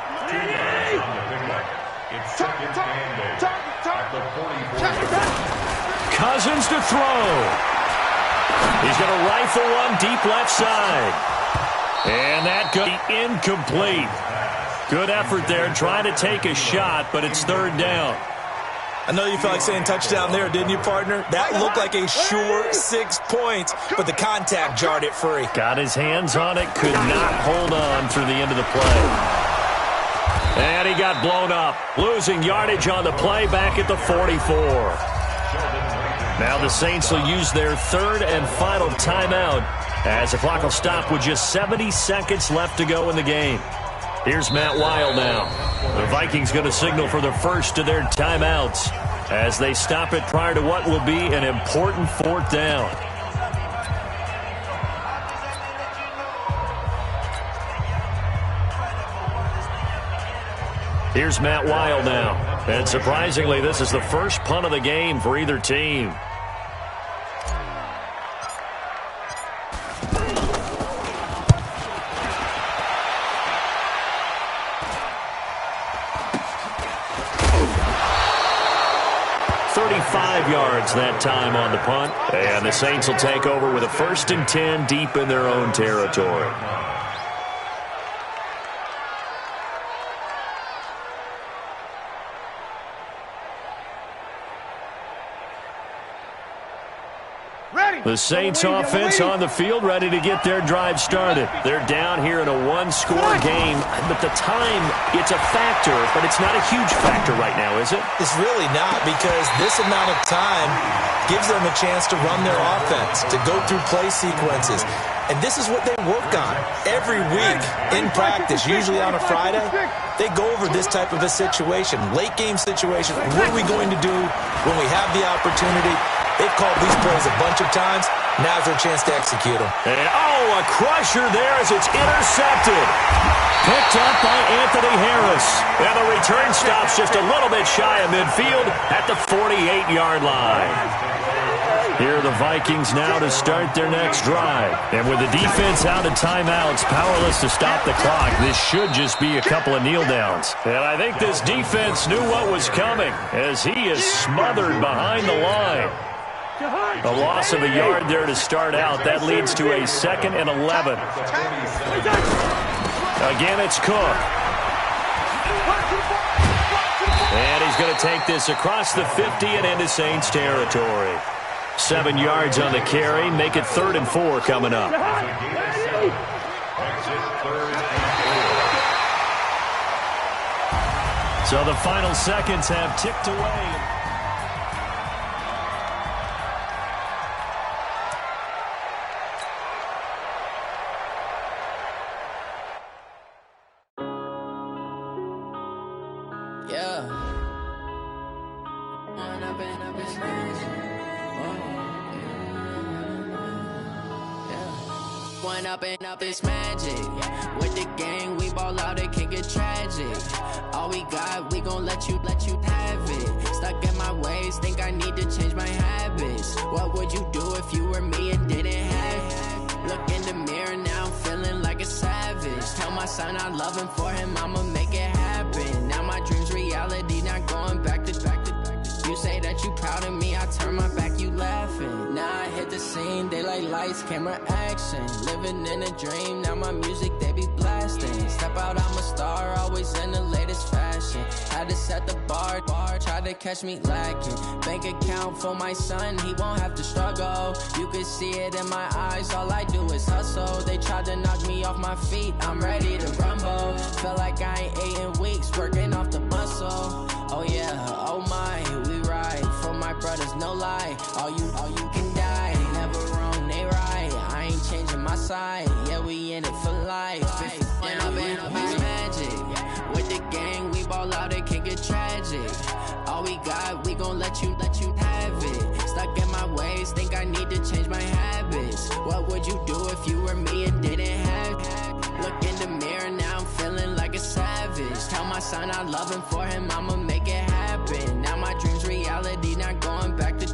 Cousins to throw. He's going to rifle one deep left side. And that could be incomplete. Good effort there trying to take a shot, but it's 3rd down.
I know you felt like saying touchdown there, didn't you, partner? That looked like a sure 6 points, but the contact jarred it free.
Got his hands on it, could not hold on through the end of the play. And he got blown up, losing yardage on the play back at the 44. Now the Saints will use their 3rd and final timeout as the clock will stop with just 70 seconds left to go in the game. Here's Matt Weil now. The Vikings going to signal for the first of their timeouts as they stop it prior to what will be an important 4th down. Here's Matt Weil now. And surprisingly, this is the first punt of the game for either team. Yards that time on the punt, and the Saints will take over with a 1st and 10 deep in their own territory. The Saints offense on the field, ready to get their drive started. They're down here in a 1-score game, but the time, it's a factor, but it's not a huge factor right now, is it?
It's really not, because this amount of time gives them a chance to run their offense, to go through play sequences. And this is what they work on every week in practice, usually on a Friday. They go over this type of a situation, late game situation. What are we going to do when we have the opportunity? They've called these plays a bunch of times. Now's their chance to execute them.
And, a crusher there as it's intercepted. Picked up by Anthony Harris. And the return stops just a little bit shy of midfield at the 48-yard line. Here are the Vikings now to start their next drive. And with the defense out of timeouts, powerless to stop the clock, this should just be a couple of kneel downs. And I think this defense knew what was coming as he is smothered behind the line. A loss of a yard there to start out. That leads to a 2nd and 11. Again, it's Cook. And he's going to take this across the 50 and into Saints territory. 7 yards on the carry. Make it 3rd and 4 coming up. So the final seconds have ticked away.
Up this magic with the gang, we ball out, it can get tragic. All we got, we gon' let you have it. Stuck in my ways, think I need to change my habits. What would you do if you were me and didn't have it? Look in the mirror now, I'm feeling like a savage. Tell my son I love him, for him I'ma make it happen. Now my dreams reality, not going back to. You say that you proud of me, I turn my back, you laughing. Now I hit the scene, they like lights, camera, action. Living in a dream, now my music, they be blasting. Step out, I'm a star, always in the latest fashion. Had to set the bar, try to catch me lacking. Bank account for my son, he won't have to struggle. You can see it in my eyes, all I do is hustle. They tried to knock me off my feet, I'm ready to rumble. Feel like I ain't ate in weeks, working off the muscle. Oh yeah, oh my, we ride for my brothers, no lie. All you can die, never wrong, they right. I ain't changing my side, yeah, we would you do if you were me and didn't have? Look in the mirror, now I'm feeling like a savage. Tell my son I love him, for him I'ma make it happen. Now my dream's reality, not going back to.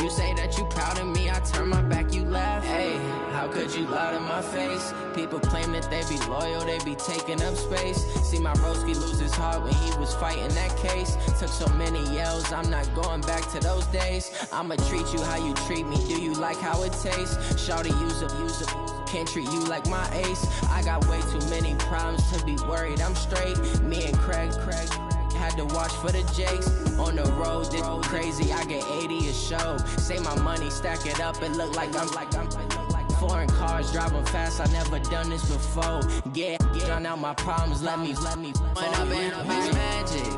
You say that you proud of me, I turn my back, you laugh. Hey, how could you lie to my face? People claim that they be loyal, they be taking up space. See my broski lose his heart when he was fighting that case. Took so many yells, I'm not going back to those days. I'ma treat you how you treat me, do you like how it tastes? Shawty, use up, can't treat you like my ace. I got way too many problems to be worried, I'm straight. Me and Craig had to watch for the Jakes. On the road, this crazy, I get 80 a show. Say my money, stack it up, it look like I'm foreign cars, driving fast, I never done this before. Get drown out my problems, let me When I've been up is magic.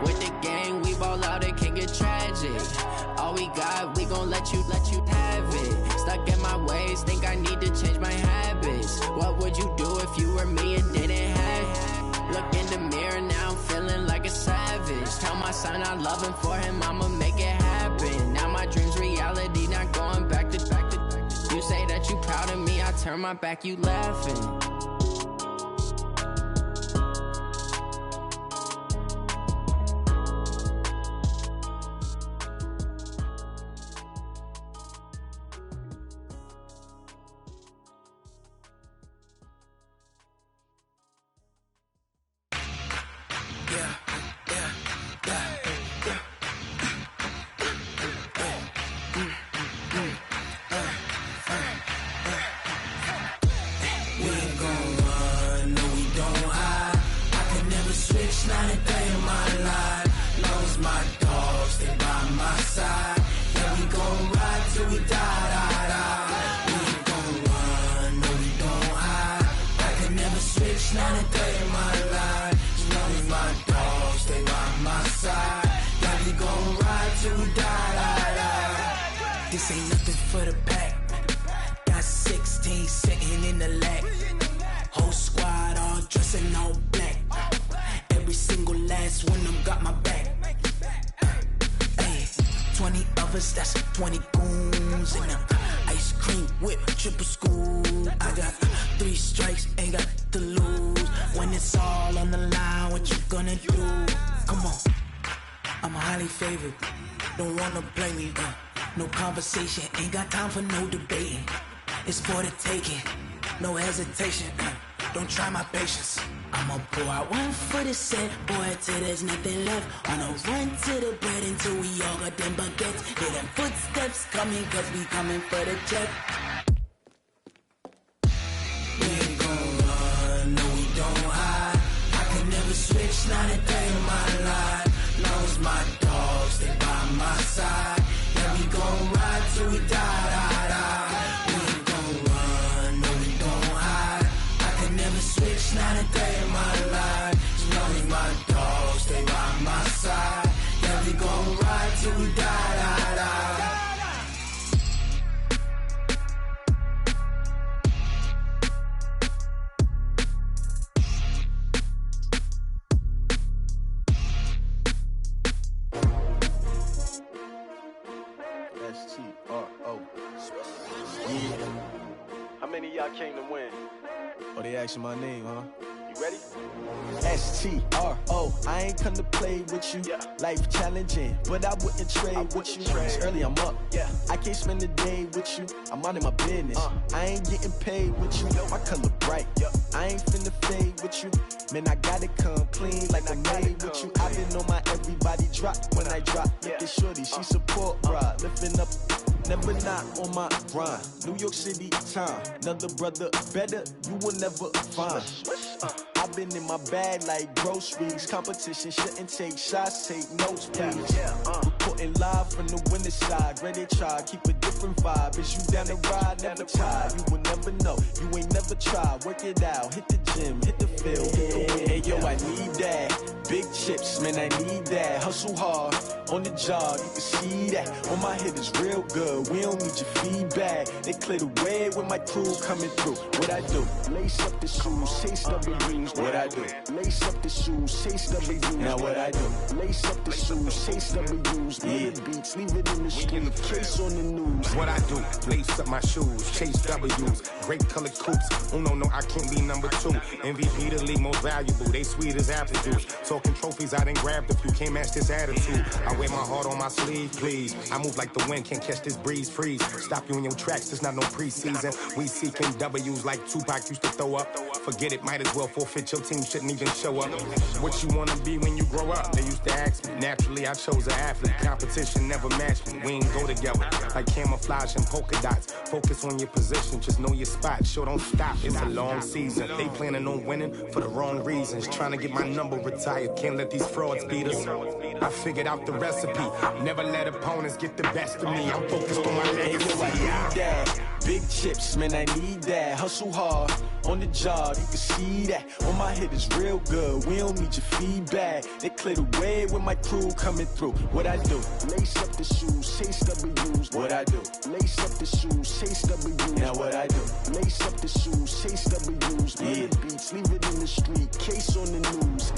With the gang, we ball out, it can get tragic. All we got, we gon' let you have it. Stuck in my ways, think I need to change my habits. What would you do if you were me and didn't have? Look in the mirror, now I'm feeling like a savage. Tell my son I love him, for him I'ma make it happen. Now my dream's reality, not going back to. You say that you proud of me, I turn my back, you laughing.
This ain't nothing for the pack. Got 16 sitting in the lap. Whole squad all dressing all black. Every single last one of them got my back. Hey, 20 of us, that's 20 goons in them. Ice cream whip, triple scoop. I got 3 strikes, ain't got to lose. When it's all on the line, what you gonna do? Come on, I'm highly favored. Don't wanna play me, no conversation, ain't got time for no debating. It's for the taking, no hesitation. Don't try my patience. I'ma pour out one for the set, boy, till there's nothing left. On a run to the bread until we all got them baguettes. Hear them footsteps coming, cause we coming for the check. We ain't gon' run, no we don't hide. I can never switch, not a day in my life. Long as my dogs, stay by my side. Yeah, we gon' ride till we die. We ain't gon' run, no we don't hide. I can never switch, not a day in my life. As long as my dogs stay by my side. Yeah, we gon' ride till we die.
S-T-R-O. Yeah. How many of y'all came to win?
Oh, they asking my name, huh?
You ready?
S-T-R-O, I ain't come to play with you.
Yeah.
Life challenging, but I wouldn't trade with you. It's early, I'm up.
Yeah.
I can't spend the day with you. I'm out of my business. I ain't getting paid with you. My color bright. I ain't finna fade with you. Man, I gotta come clean like I made with you. I been on my everybody drop when I drop. Look at shorty, she support ride. Lifting up, never not on my grind. New York City time, another brother better, you will never find. I've been in my bag like groceries. Competition shouldn't take shots, take notes, please. Reporting live from the winter side. Ready to try, keep a different vibe. Is you down the ride, never tired. You will never know, you ain't never tried. Work it out, hit the gym, hit the field, hit the wind. Hey yo, I need that big check. chips, man, I need that. Hustle hard on the job, you can see that. On my head is real good, we don't need your feedback. They clear the way with my crew coming through. What I do? Lace up the shoes, chase W's. What I do? Lace up the shoes, chase W's. Now what I do? Lace up the shoes, chase W's. Yeah, beats, leave it in the street, case on the news.
What I do? Lace up my shoes, chase W's. Great colored coops. Oh no, I can't be number 2. MVP the league most valuable. They sweet as apple juice. Talking trophies, I done grabbed a few. Can't match this attitude. I wear my heart on my sleeve, please. I move like the wind, can't catch this breeze. Freeze. Stop you in your tracks. There's not no preseason. We seeking W's like Tupac used to throw up. Forget it, might as well forfeit. Your team shouldn't even show up. What you wanna be when you grow up? They used to ask me. Naturally, I chose an athlete. Competition never matched me. We ain't go together like camouflage and polka dots. Focus on your position, just know your spot. Sure, don't stop. It's a long season. They planning on winning for the wrong reasons. Trying to get my number retired. Can't let these frauds beat us. I figured out the recipe. Never let opponents get the best of me. I'm focused on my legacy.
I need that. Big chips, man, I need that. Hustle hard on the job, you can see that. On my head is real good, we don't need your feedback. They clear the way with my crew coming through. What I do? Lace up the shoes, chase W's. What I do? Lace up the shoes, chase W's. Now what I do? Lace up the shoes, chase W's. Yeah, beats, leave it in the street, case on the news.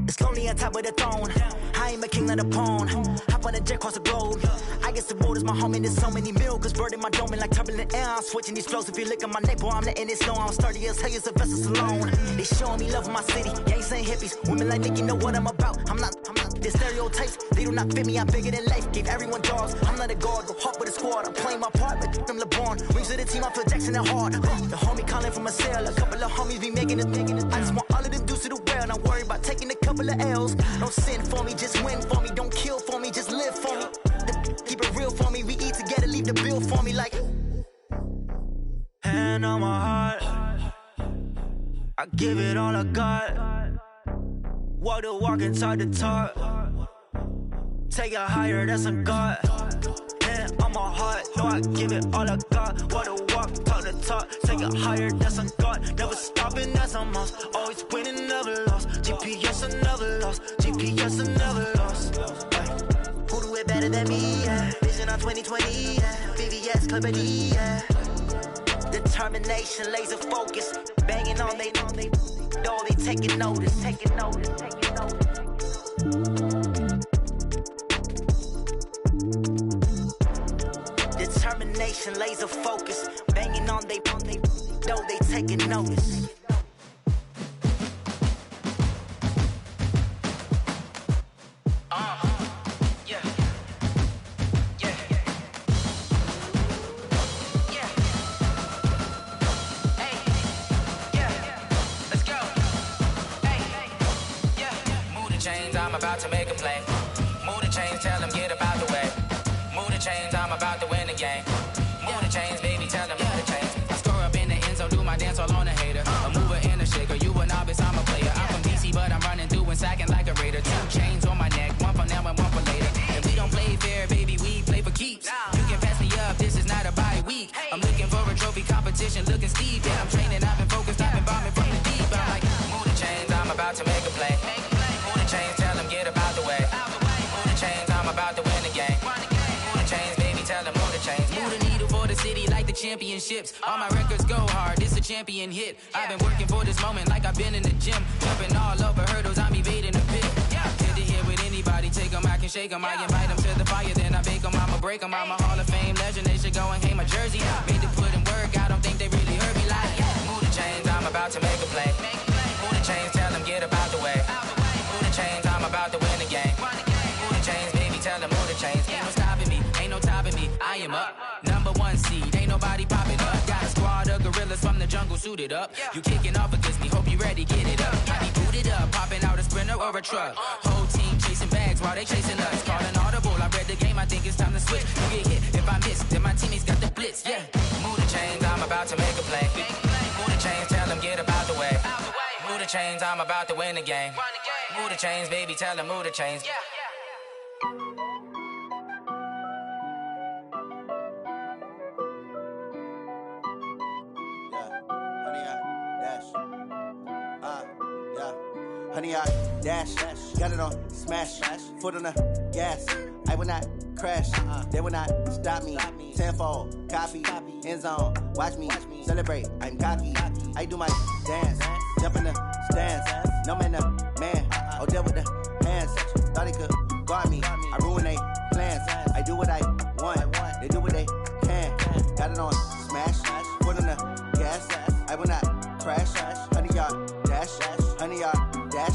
It's lonely on top of the throne. I ain't a king, not a pawn. Hop on a jet across the globe. I guess the road is my home and there's so many milkers birding my dome like turbulent air. I'm switching these flows. If you look at my neck, boy, I'm letting it slow. I'm sturdy as hell, as a vessel alone. They showing me love in my city. Yeah, ain't saying hippies. Women like me, you know what I'm about. I'm not. The stereotypes, they do not fit me. I'm bigger than life. Gave everyone dogs. I'm not a guard. Go hard with a squad. I'm playing my part like them LeBron. Rings to the team, I feel Jackson at hard. The homie calling from a cell. A couple of homies be making it. I just want all of them dudes to the well. Not worry about taking a couple of L's. Don't sin for me, just win for me. Don't kill for me, just live for me. Keep it real for me. We eat together, leave the bill for me like. Hand on my heart, I give it all I got. Walk the walk and talk the talk. Take it higher, that's a God. Hand on my heart, no, I give it all I got. Walk the walk, talk the talk. Take it higher, that's a God. Never stopping, that's a must. Always winning, never lost. GPS, I never lost. GPS, I never lost. Who do it better than me? Yeah. Vision on 2020. Yeah. VVS, Clippity. Yeah. Determination, laser focus. Banging on they know they taking notice. Taking notice. Determination, laser focus. Banging on they know they taking notice.
I'm about to make a play. Move the chains, tell them get about the way. Move the chains, I'm about to win the game. Move the chains, baby, tell them move the chains. I score up in the end zone, do my dance all on a hater. A mover and a shaker, you a novice, I'm a player. I'm from DC, but I'm running through and sacking like a raider. 2 chains on my neck, one for now and one for later. And we don't play fair, baby, we play for keeps. You can pass me up, this is not a bye week. I'm looking for a trophy competition, looking steep. Yeah, I'm training, I've been focused, I've been bombing from the deep. I'm like, move the chains, I'm about to make a play. Move the chains, tell them get about the way. Move the chains, I'm about to win the game. Move the chains, baby, tell them move the chains. Move the needle for the city like the championships. All my records go hard, this a champion hit. I've been working for this moment like I've been in the gym. Jumping all over hurdles, I'm evading the pit. Hit to hit with anybody, take them, I can shake them. I invite them to the fire, then I bake them, I'ma break them. I'm a Hall of Fame legend, they should go and hang my jersey. Made to put in work, I don't think they really heard me like. Move the chains, I'm about to make a play. Move the chains, tell them get about the way. Move the chains, I'm about to win the game. Move the chains, baby, tell them move the chains. Ain't no stopping me, ain't no topping me. I am up, number 1 seed, ain't nobody popping up. Got a squad of gorillas from the jungle suited up. You kicking off against me, hope you ready, get it up. I be booted up, popping out a Sprinter or a truck. Whole team chasing bags while they chasing us. Calling audible, I read the game, I think it's time to switch. You get hit, if I miss, then my teammates got the blitz. chains, I'm about to win the game. Move the chains, baby, tell them move the chains.
Honey, I dash, got it on smash, foot on the gas. I will not crash, they will not stop me. Tenfold, copy, end zone, watch me celebrate. I'm cocky, I do my dance, jump in the stands. No man, the man, oh, deal with the hands. Thought he could guard me, I ruin they plans. I do what I want, they do what they can. Got it on smash, foot on the gas. I will not crash, honey, y'all dash, honey, y'all dash,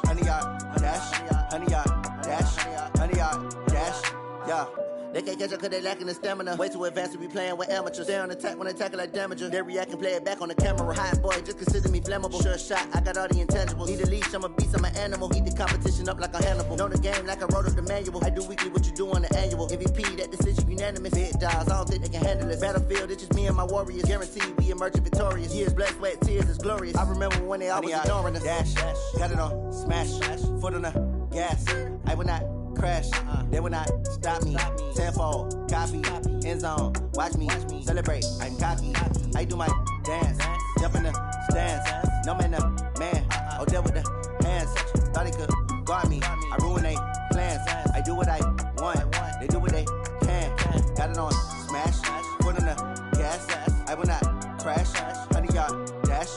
honey, y'all dash, honey, y'all dash, honey, y'all dash, yeah. They can't catch up cause they lacking the stamina. Way too advanced to be playing with amateurs. Stay on attack when they tackle like damager. They react and play it back on the camera. Hot boy, just consider me flammable. Sure shot, I got all the intangibles. Need a leash, I'm a beast, I'm an animal. Heat the competition up like a Hannibal. Know the game like I wrote up the manual. I do weekly what you do on the annual. MVP, that decision unanimous. Big dogs, I don't think they can handle it. Battlefield, it's just me and my warriors. Guaranteed we emerging victorious. Years, blood, sweat, tears, it's glorious. I remember when they always ignoring us. Dash, got it on smash, foot on the gas. I will not crash, they will not stop me. Tenfold, copy, end zone, watch me celebrate. I'm cocky, I do my dance, jump in the stands. No man, the man, oh, deal with the hands. Thought he could guard me, I ruin they plans. I do what I want, they do what they can. Got it on smash, foot on the gas. I will not crash, honey, y'all dash,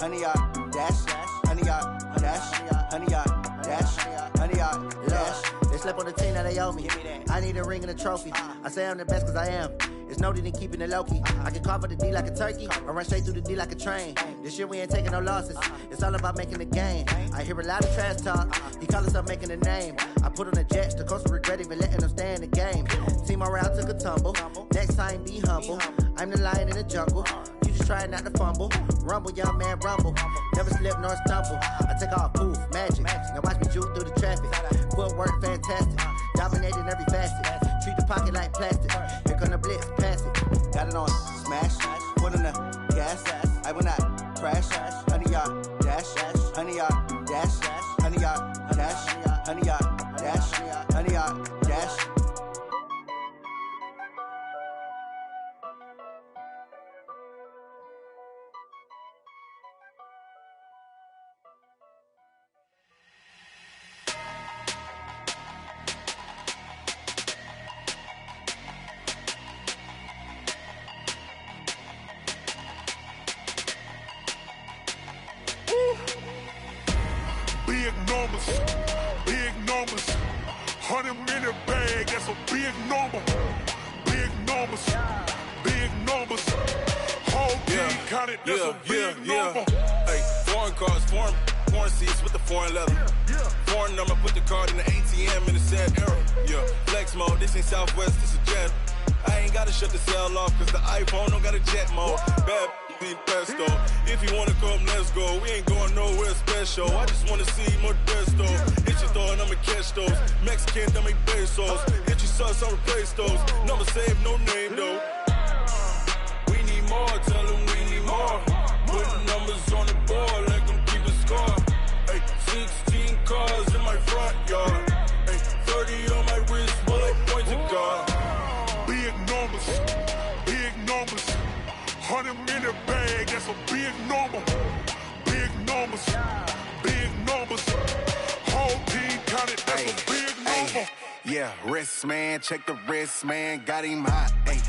honey, y'all dash, honey, y'all dash, honey, y'all dash, honey, y'all dash. They slept on the team, now they owe me. I need a ring and a trophy. I say I'm the best cause I am. It's no need in keeping it low-key. I can carve up the D like a turkey, or run straight through the D like a train. This year we ain't taking no losses. It's all about making the game. I hear a lot of trash talk. He call himself making a name. I put on the Jets, the coach will regret even letting them stay in the game. Team around took a tumble. Next time be humble. I'm the lion in the jungle. You just try not to fumble. Rumble, young man, rumble. Never slip nor stumble. I take off, poof, magic. Now watch me juke through the traffic. Footwork fantastic. Dominating every facet. Treat the pocket like plastic. Here come the blitz, pass it. Got it on smash, foot on the gas. I will not crash. Honey, y'all dash, honey, y'all dash, honey, y'all dash, honey, y'all dash, honey, y'all dash.
Big numbers, 100-minute bag, that's a big number. Big numbers, whole team counted, that's a big number.
Hey, foreign cars, foreign seats with the foreign leather. Foreign number, put the card in the ATM in the sad era. Yeah, flex mode, this ain't Southwest, this a jet. I ain't gotta shut the cell off, cause the iPhone don't got a jet mode. Bad need pesto. If you wanna come, let's go. We ain't going nowhere special. I just wanna see more Desto. Hit your throw and I'ma catch those. Mexican, dummy pesos. Hit your sauce, I'll replace those. Number save, no name though. We need more, tell them we need more. Putting numbers on the board, let them keep a score. Hey, 16 cars in my front yard. Hey, 30 on my wrist, while I point to God.
Big numbers, 100-minute bag, that's a big number. Big numbers, whole team counted, that's a big number.
Yeah, wrist man, check the wrist man, got him hot. Ay,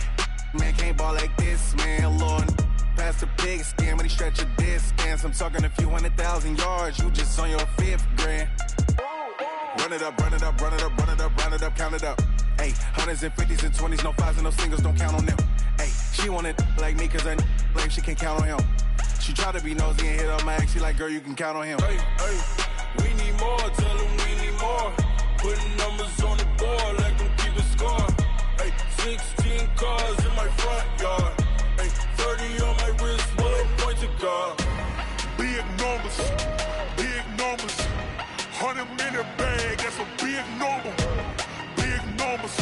man can't ball like this, man. Lord, past the pig skin when he stretch a distance. I'm talking a few 100,000 yards, you just on your 5th grand. Run it up, count it up. Ay, 100s and 50s and 20s, no 5s and no singles, don't count on them. Ay, she want it like me, cause her like she can't count on him. She try to be nosy and hit up my ex, she like, girl, you can count on him.
Hey, we need more, tell them we need more. Putting numbers on the board, let them keep a score. Hey, 16 cars in my front yard. Hey, 30 on my wrist, while I point to God.
Big numbers, 100-minute bag, that's a big number. Big numbers.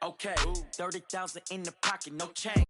Okay, 30,000 in the pocket, no change.